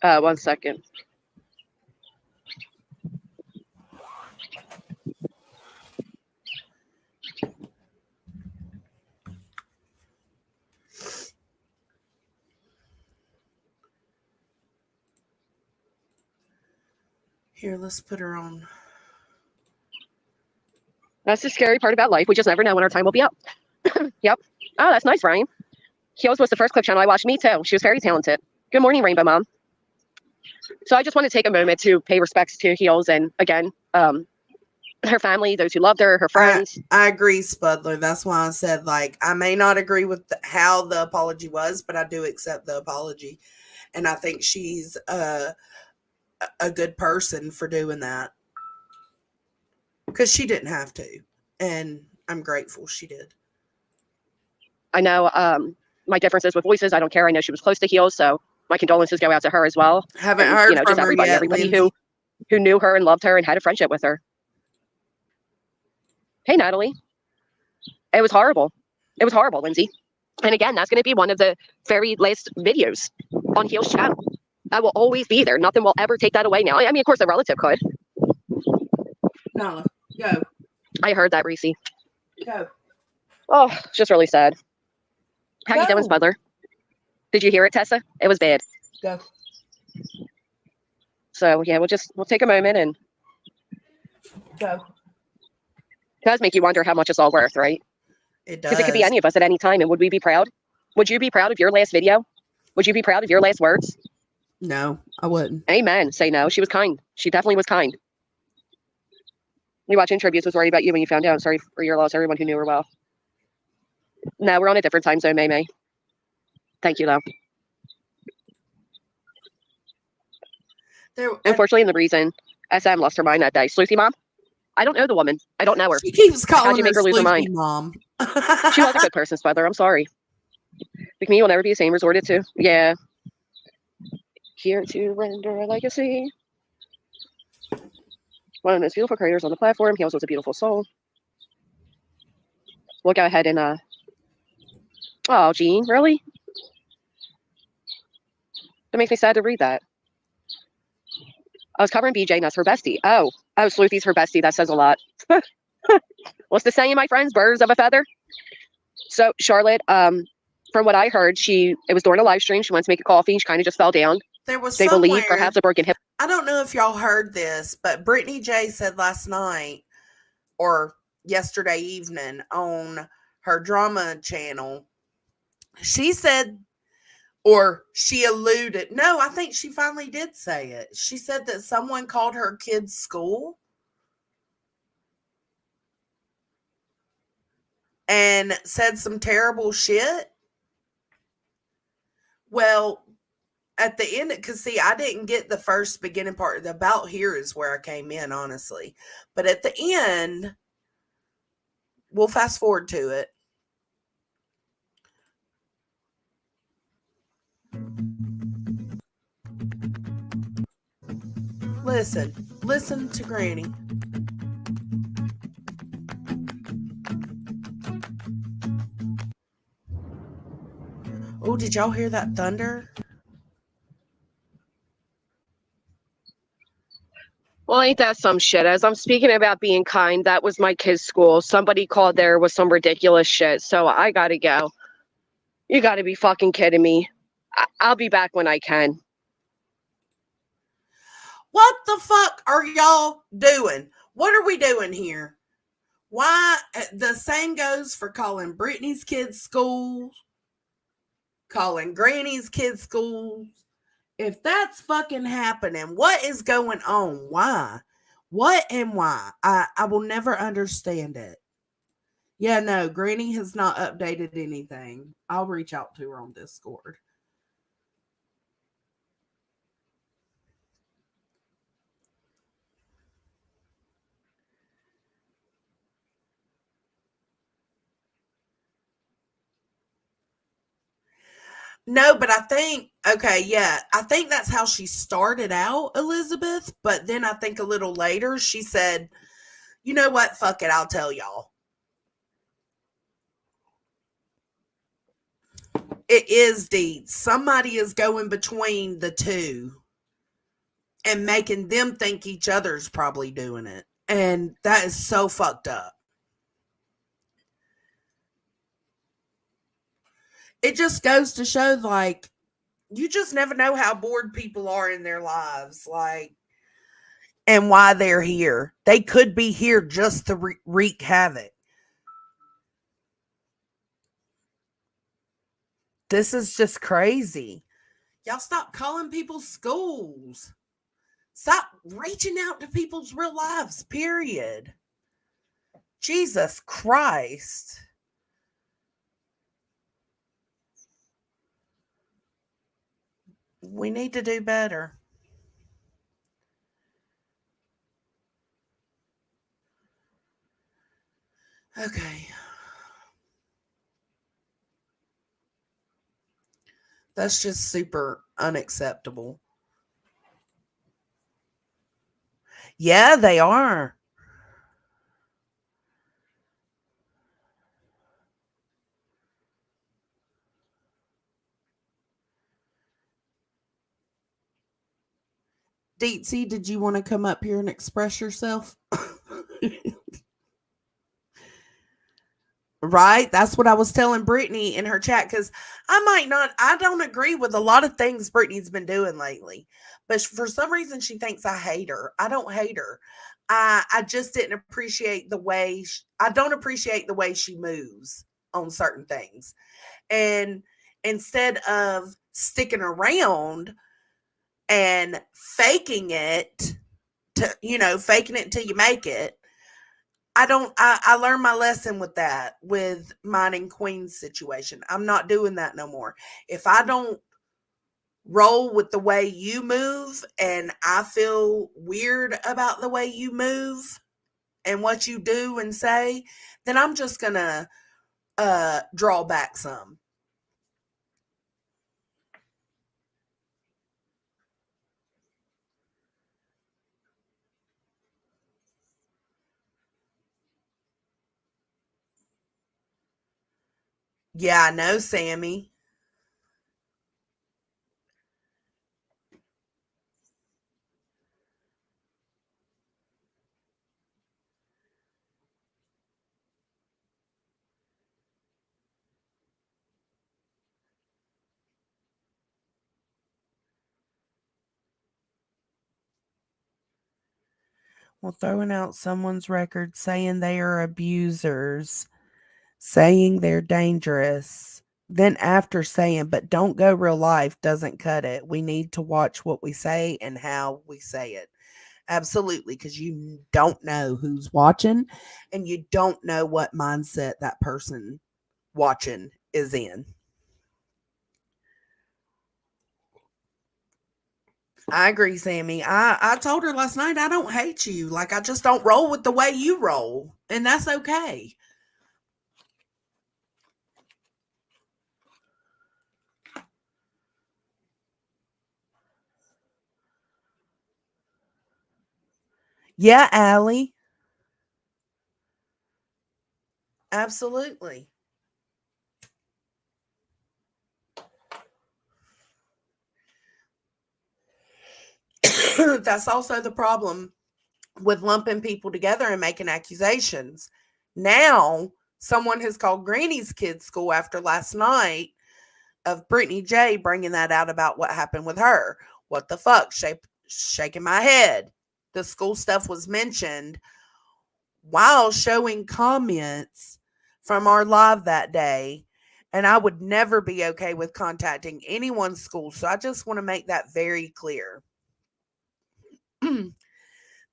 One second. Here, let's put her on. That's the scary part about life. We just never know when our time will be up. Yep. Oh, that's nice, Ryan. Heels was the first clip channel I watched. Me too. She was very talented. Good morning, Rainbow Mom. So I just want to take a moment to pay respects to Heels and, again, her family, those who loved her, her friends. I agree, Spudler. That's why I said, like, I may not agree with how the apology was, but I do accept the apology. And I think she's a good person for doing that. Because she didn't have to. And I'm grateful she did. I know my differences with voices. I don't care. I know she was close to Heels, so my condolences go out to her as well. Haven't heard from just her everybody, yet, everybody Lindsay. who knew her and loved her and had a friendship with her. Hey, Natalie. It was horrible. It was horrible, Lindsay. And again, that's going to be one of the very last videos on Heels' channel. That will always be there. Nothing will ever take that away now. I mean, of course, a relative could. No, go. I heard that, Reese. Go. Oh, it's just really sad. How you doing, Go. Spudler? Did you hear it, Tessa? It was bad. Go. So yeah, we'll take a moment and Go. it does make you wonder how much it's all worth, right? It does. Because it could be any of us at any time. And would we be proud? Would you be proud of your last video? Would you be proud of your last words? No, I wouldn't. Amen. Say no. She was kind. She definitely was kind. You watching tributes was worried about you when you found out. Sorry for your loss, everyone who knew her well. No, we're on a different time zone, May. Thank you, though. Unfortunately, the reason SM lost her mind that day. Sleuthy Mom? I don't know the woman. I don't know her. She keeps calling How'd you make her lose her Sleepy mind? Mom. She was a good person, Spudler. I'm sorry. Like me will never be the same. Resorted to. Yeah. Here to render a legacy. One of the most beautiful creators on the platform. He also was a beautiful soul. We'll go ahead and oh, Jean, really? That makes me sad to read that. I was covering BJ and that's her bestie. Oh, Sleuthy's her bestie. That says a lot. What's the saying, my friends? Birds of a feather. So Charlotte, from what I heard, it was during a live stream. She went to make a coffee. She kind of just fell down. There was They believe somewhere, perhaps a broken hip. I don't know if y'all heard this, but Brittany J said last night or yesterday evening on her drama channel, she said, or she alluded, no, I think she finally did say it. She said that someone called her kid's school and said some terrible shit. Well, at the end, because see, I didn't get the first beginning part. The about here is where I came in, honestly. But at the end, we'll fast forward to it. Listen to Granny. Oh, did y'all hear that thunder? Well, ain't that some shit? As I'm speaking about being kind, that was my kid's school. Somebody called there with some ridiculous shit. So I gotta go. You gotta be fucking kidding me. I'll be back when I can. What the fuck are y'all doing? What are we doing here? Why? The same goes for calling Brittany's kids schools, calling Granny's kids schools. If that's fucking happening, what is going on? Why? What and why? I will never understand it. Yeah, no, Granny has not updated anything. I'll reach out to her on Discord. No, but I think, okay, yeah, I think that's how she started out, Elizabeth. But then I think a little later she said, you know what? Fuck it. I'll tell y'all. It is deeds. Somebody is going between the two and making them think each other's probably doing it. And that is so fucked up. It just goes to show, like, you just never know how bored people are in their lives, like, and why they're here. They could be here just to wreak havoc. This is just crazy. Y'all stop calling people schools. Stop reaching out to people's real lives, period. Jesus Christ. We need to do better. Okay. That's just super unacceptable. Yeah, they are. Deetsy, did you want to come up here and express yourself? Right? That's what I was telling Brittany in her chat, because I don't agree with a lot of things Brittany's been doing lately. But for some reason, she thinks I hate her. I don't hate her. I just didn't appreciate the way, I don't appreciate the way she moves on certain things. And instead of sticking around and faking it faking it until you make it, I learned my lesson with that, with mine and Queen's situation. I'm not doing that no more. If I don't roll with the way you move and I feel weird about the way you move and what you do and say, then I'm just gonna draw back some. Yeah, I know, Sammy. Well, throwing out someone's record, saying they are abusers, saying they're dangerous, then after saying, but don't go real life doesn't cut it. We need to watch what we say and how we say it. Absolutely, because you don't know who's watching and you don't know what mindset that person watching is in. I agree, Sammy. I told her last night I don't hate you. Like, I just don't roll with the way you roll. And that's okay. Yeah, Allie. Absolutely. That's also the problem with lumping people together and making accusations. Now, someone has called Granny's Kids School after last night of Brittany J bringing that out about what happened with her. What the fuck? Shaking my head. The school stuff was mentioned while showing comments from our live that day. And I would never be okay with contacting anyone's school. So I just want to make that very clear.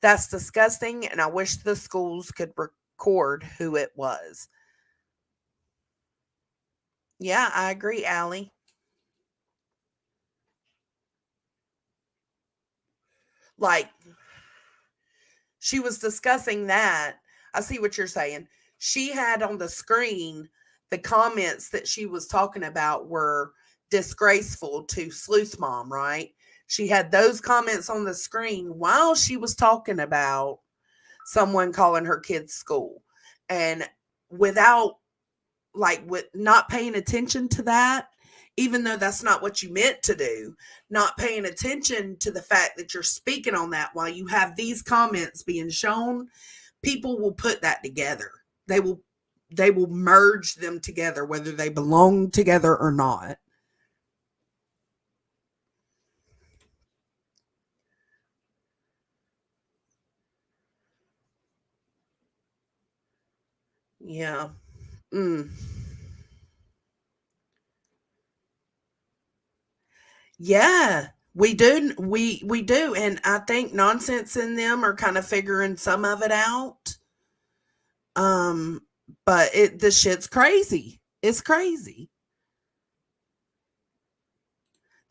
That's disgusting, and I wish the schools could record who it was. Yeah, I agree, Allie. Like, she was discussing that. I see what you're saying. She had on the screen the comments that she was talking about were disgraceful to Sleuth Mom, right? She had those comments on the screen while she was talking about someone calling her kid's school. And without, like, with not paying attention to that, even though that's not what you meant to do, not paying attention to the fact that you're speaking on that while you have these comments being shown, people will put that together. They will merge them together, whether they belong together or not. Yeah. Yeah, we do. We do. And I think Nonsense in them are kind of figuring some of it out. But the shit's crazy. It's crazy.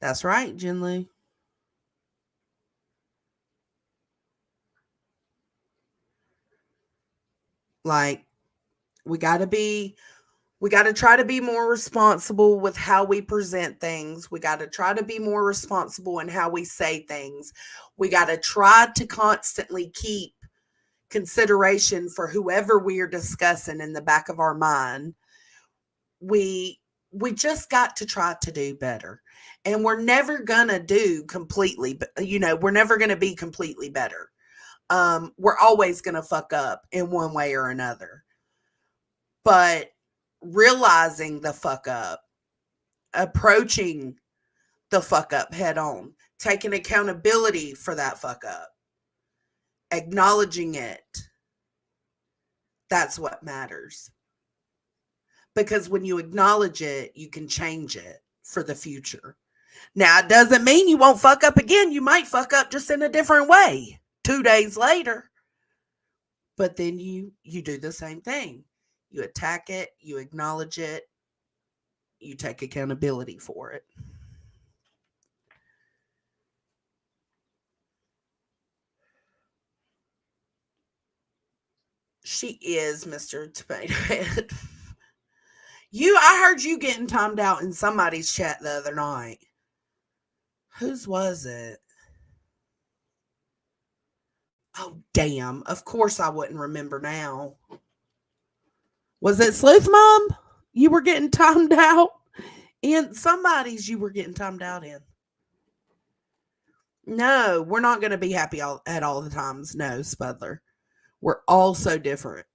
That's right, Jinlu. Like, we got to try to be more responsible with how we present things. We got to try to be more responsible in how we say things. We got to try to constantly keep consideration for whoever we are discussing in the back of our mind. We just got to try to do better. And we're never going to do completely, we're never going to be completely better. We're always going to fuck up in one way or another. But realizing the fuck up, approaching the fuck up head on, taking accountability for that fuck up, acknowledging it, that's what matters. Because when you acknowledge it, you can change it for the future. Now, it doesn't mean you won't fuck up again. You might fuck up just in a different way 2 days later. But then you do the same thing. You attack it, you acknowledge it, you take accountability for it. She is Mr. Tomato Head. I heard you getting timed out in somebody's chat the other night. Whose was it? Oh, damn. Of course I wouldn't remember now. Was it Sleuth Mom? You were getting timed out? In somebody's you were getting timed out in. No, we're not going to be happy at all the times. No, Spudler. We're all so different.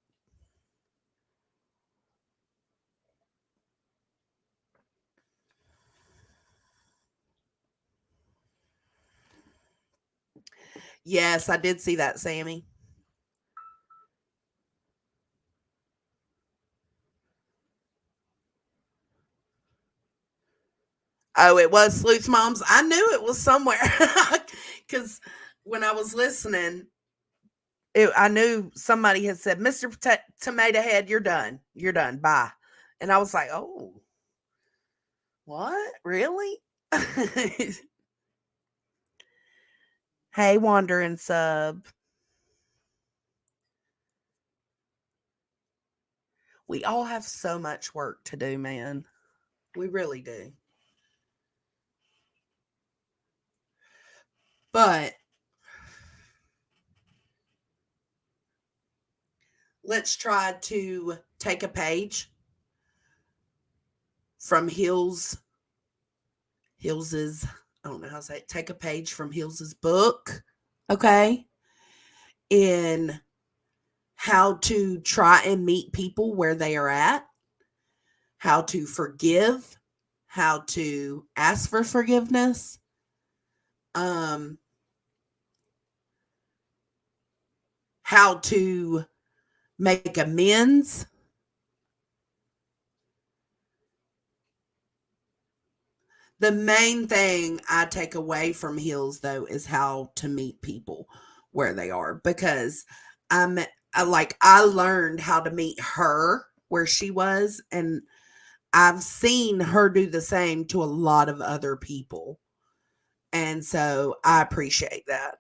Yes, I did see that, Sammy. Oh, it was Sleuth Moms. I knew it was somewhere because when I was listening, I knew somebody had said, "Mr. Tomato Head, you're done. You're done. Bye." And I was like, "Oh, what? Really?" Hey, Wandering Sub. We all have so much work to do, man. We really do. But let's try to take a page from Hills's, I don't know how to say it. Take a page from Hills's book, okay? In how to try and meet people where they are at, how to forgive, how to ask for forgiveness, how to make amends. The main thing I take away from Hills, though, is how to meet people where they are, because I learned how to meet her where she was, and I've seen her do the same to a lot of other people. And so I appreciate that.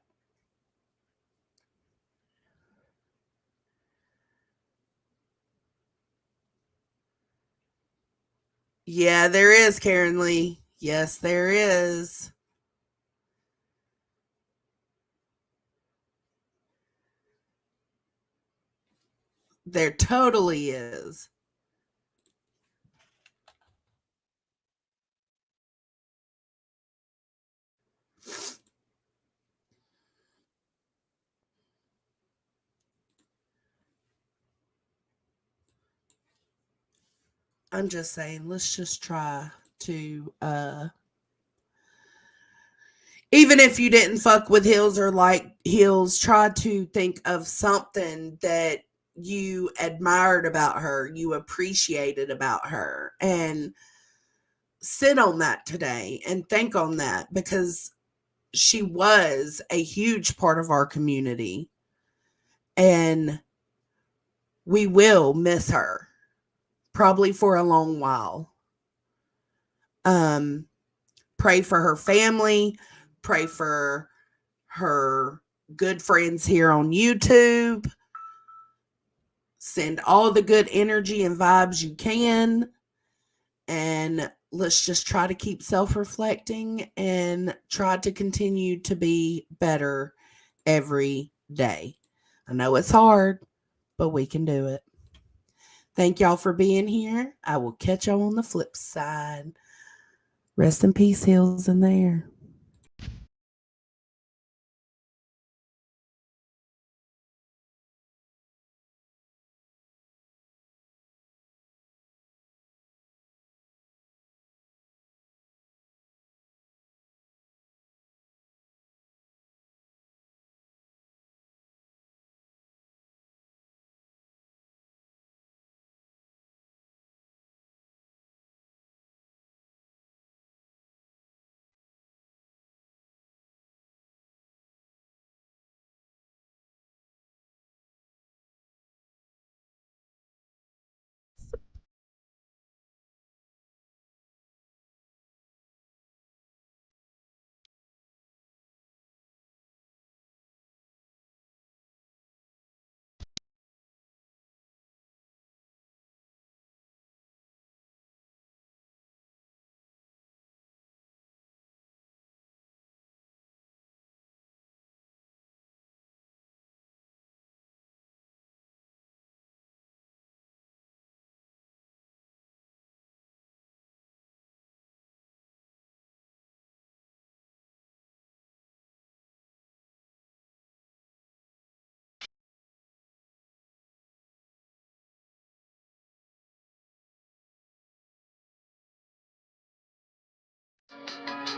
Yeah, there is, Karen Lee. Yes, there is. There totally is. I'm just saying, let's just try to even if you didn't fuck with Hills or like Hills, try to think of something that you admired about her, you appreciated about her, and sit on that today and think on that, because she was a huge part of our community and we will miss her probably for a long while. Pray for her family, pray for her good friends here on YouTube. Send all the good energy and vibes you can. And let's just try to keep self-reflecting and try to continue to be better every day. I know it's hard, but we can do it. Thank y'all for being here. I will catch y'all on the flip side. Rest in peace, Hills in there.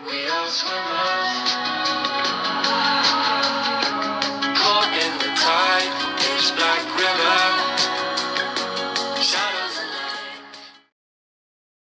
We all swim